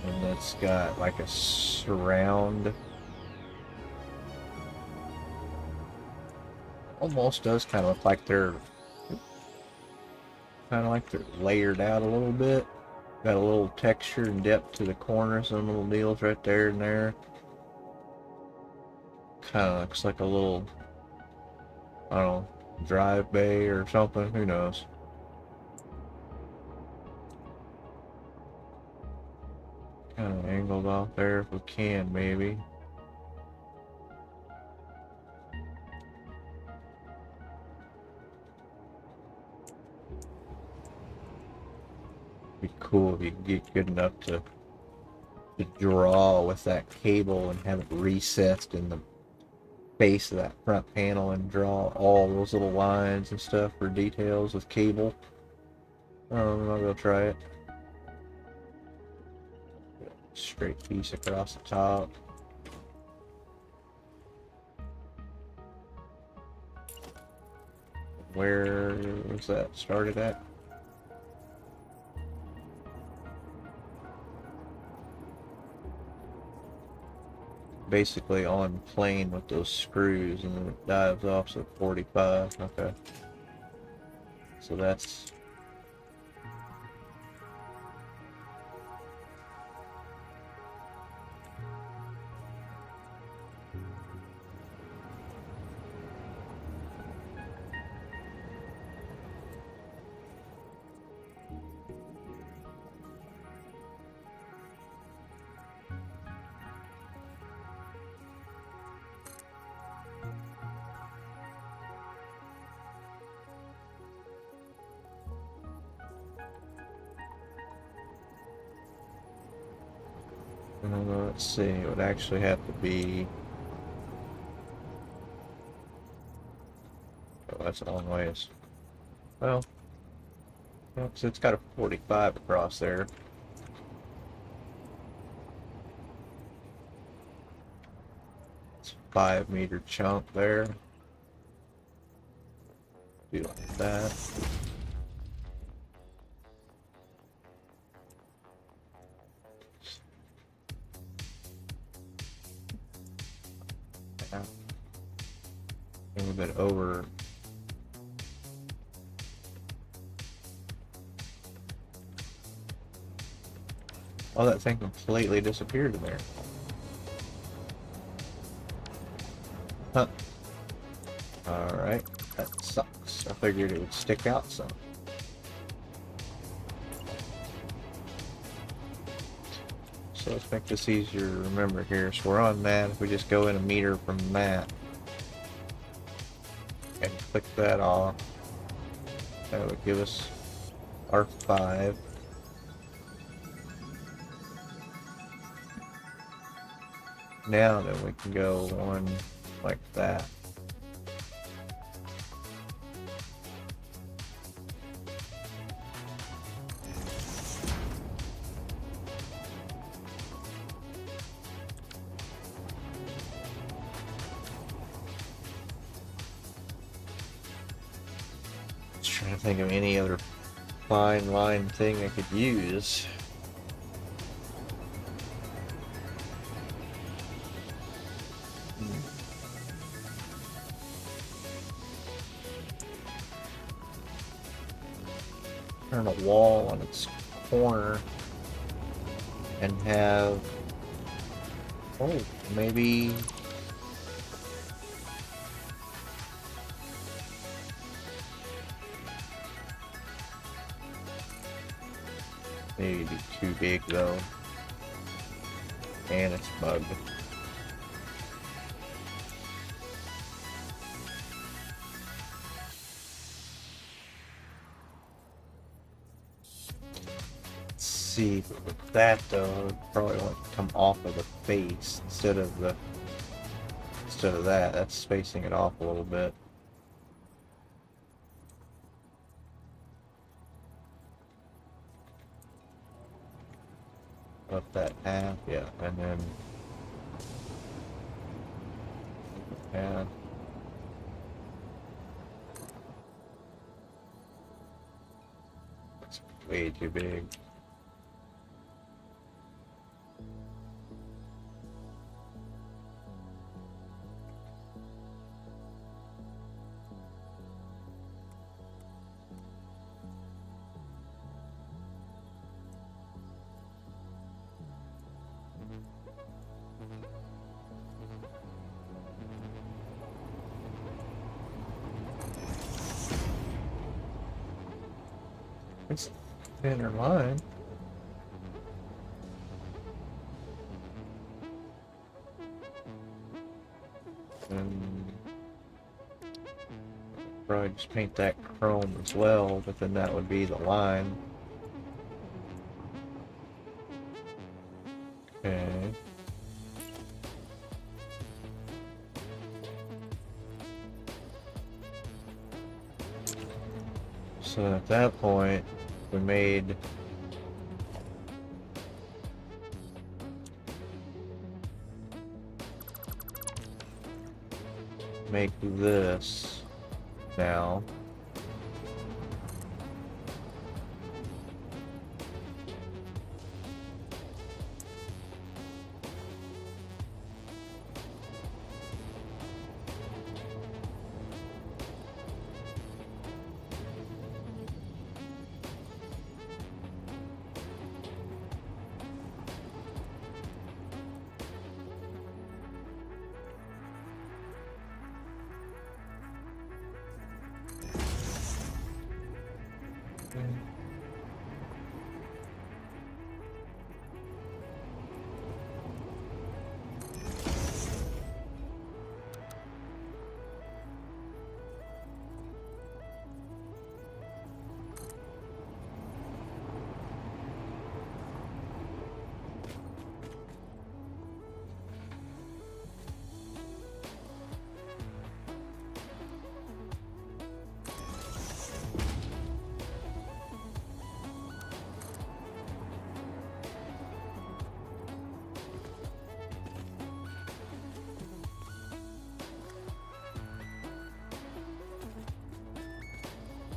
And it's got like a surround. Almost does kind of look like they're layered out a little bit. Got a little texture and depth to the corners and little deals right there and there. Kind of looks like a little, I don't know, drive bay or something. Who knows? Kind of angled off there if we can, maybe. Be cool if you could get good enough to draw with that cable and have it recessed in the base of that front panel and draw all those little lines and stuff for details with cable. I'll go try it. Straight piece across the top. Where was that started at? Basically on plane with those screws, and then it dives off to 45. Okay. So that's let's see, it would actually have to be, oh, that's a long ways. Well, because it's got a 45 across there. It's a 5-meter chunk there. Do like that. A little bit over. Oh, that thing completely disappeared in there. Huh. Alright, that sucks. I figured it would stick out some. So let's make this easier to remember here. So we're on that. If we just go in a meter from that and click that off, that would give us our 5. Now then we can go one like that. Just trying to think of any other fine line thing I could use. Turn a wall on its corner and have, oh, maybe Maybe too big though. And it's bugged. Let's see, but with that though, it probably want to come off of the face instead of that. That's spacing it off a little bit. Up that half, yeah, and then yeah. It's way too big. It's a thinner line. And probably just paint that chrome as well, but then that would be the line. Okay. So at that point, we make this now.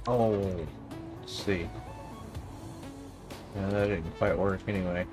Oh, let's see. Yeah, that didn't quite work anyway.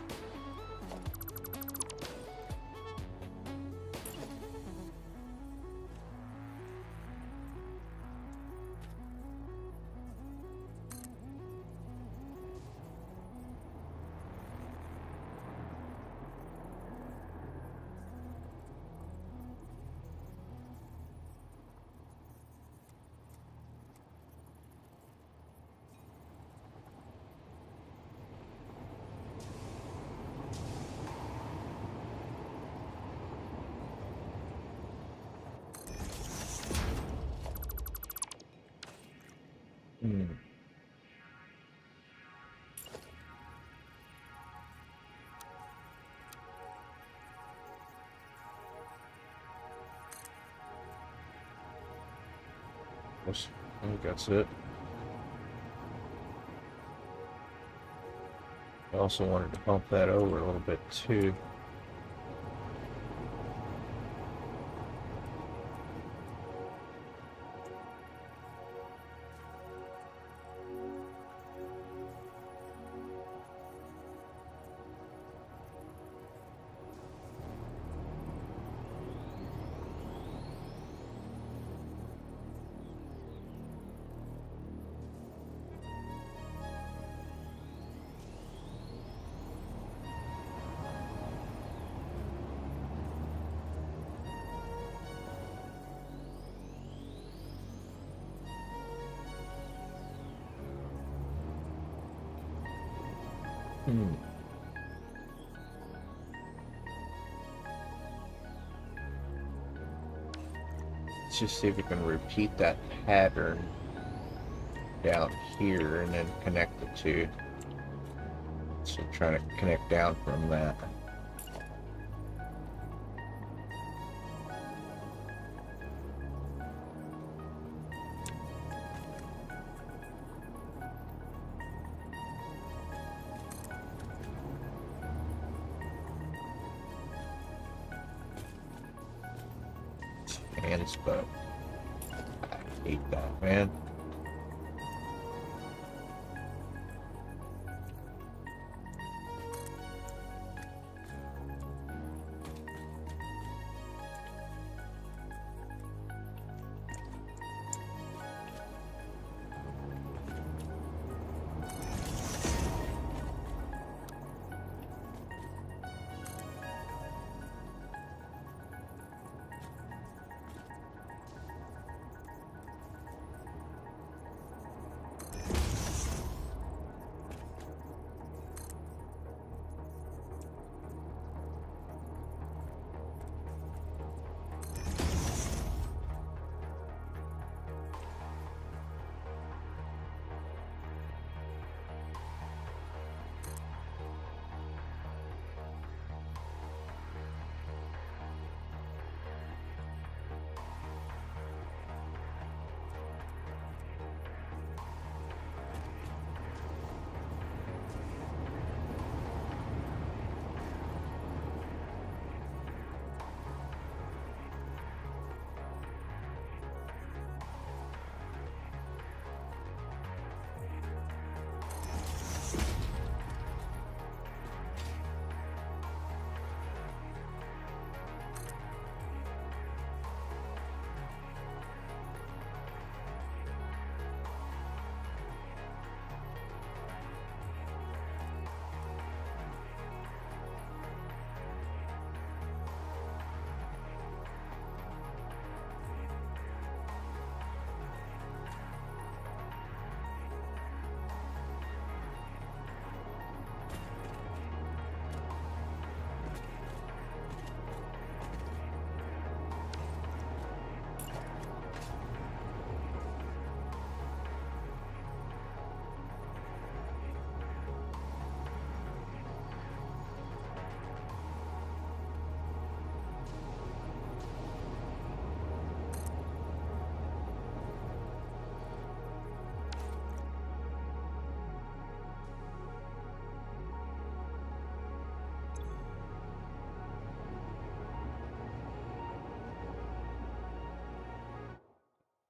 I think that's it. I also wanted to bump that over a little bit too. Hmm. Let's just see if we can repeat that pattern down here and then connect the two. So trying to connect down from that. And it's but I hate that, man.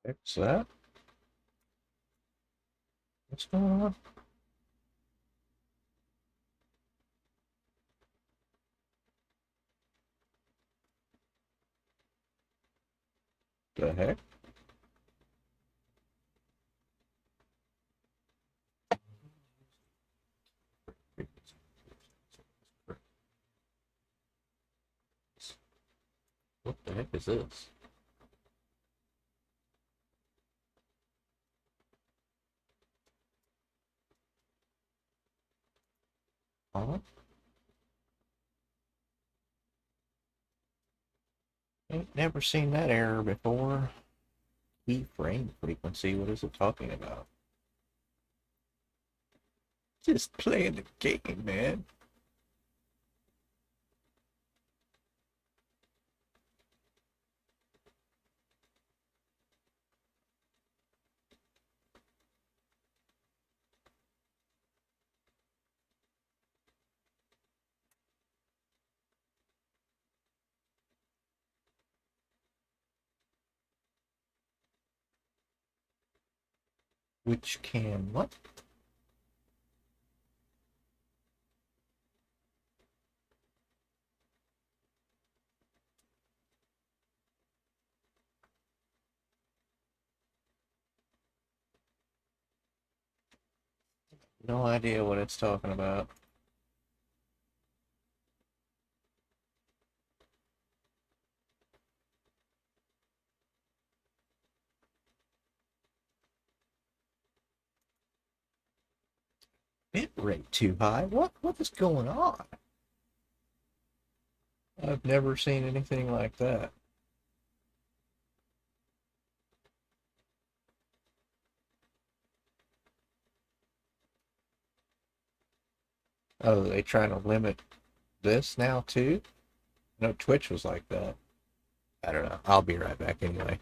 Fix that. What's going on? The heck? What the heck is this? Huh? Ain't never seen that error before. Keyframe frequency, what is it talking about? Just playing the game, man. Which can what? No idea what it's talking about. bit rate too high. What is going on? I've never seen anything like that. Oh, they trying to limit this now too? No, Twitch was like that. I don't know. I'll be right back anyway.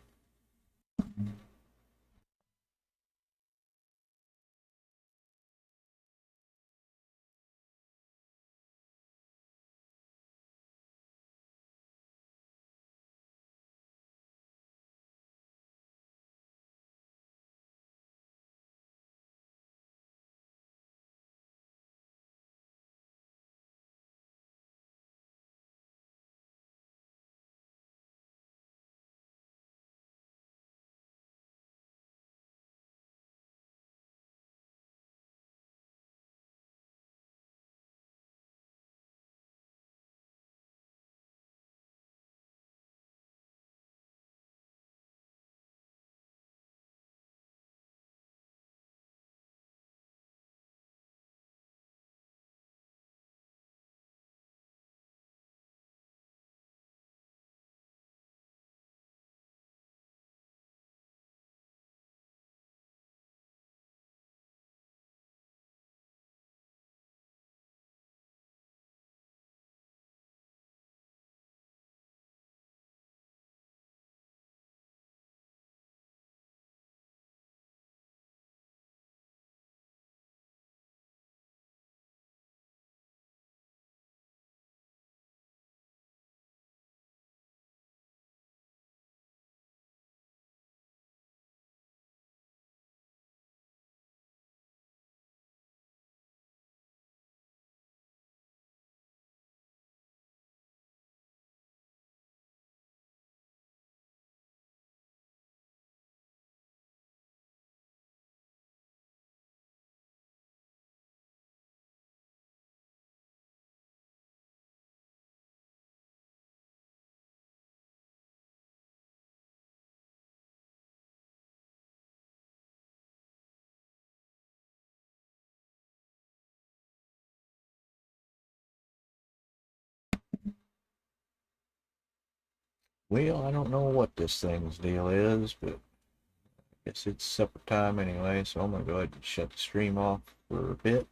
Well, I don't know what this thing's deal is, but I guess it's supper time anyway, so I'm gonna go ahead and shut the stream off for a bit.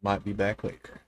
Might be back later.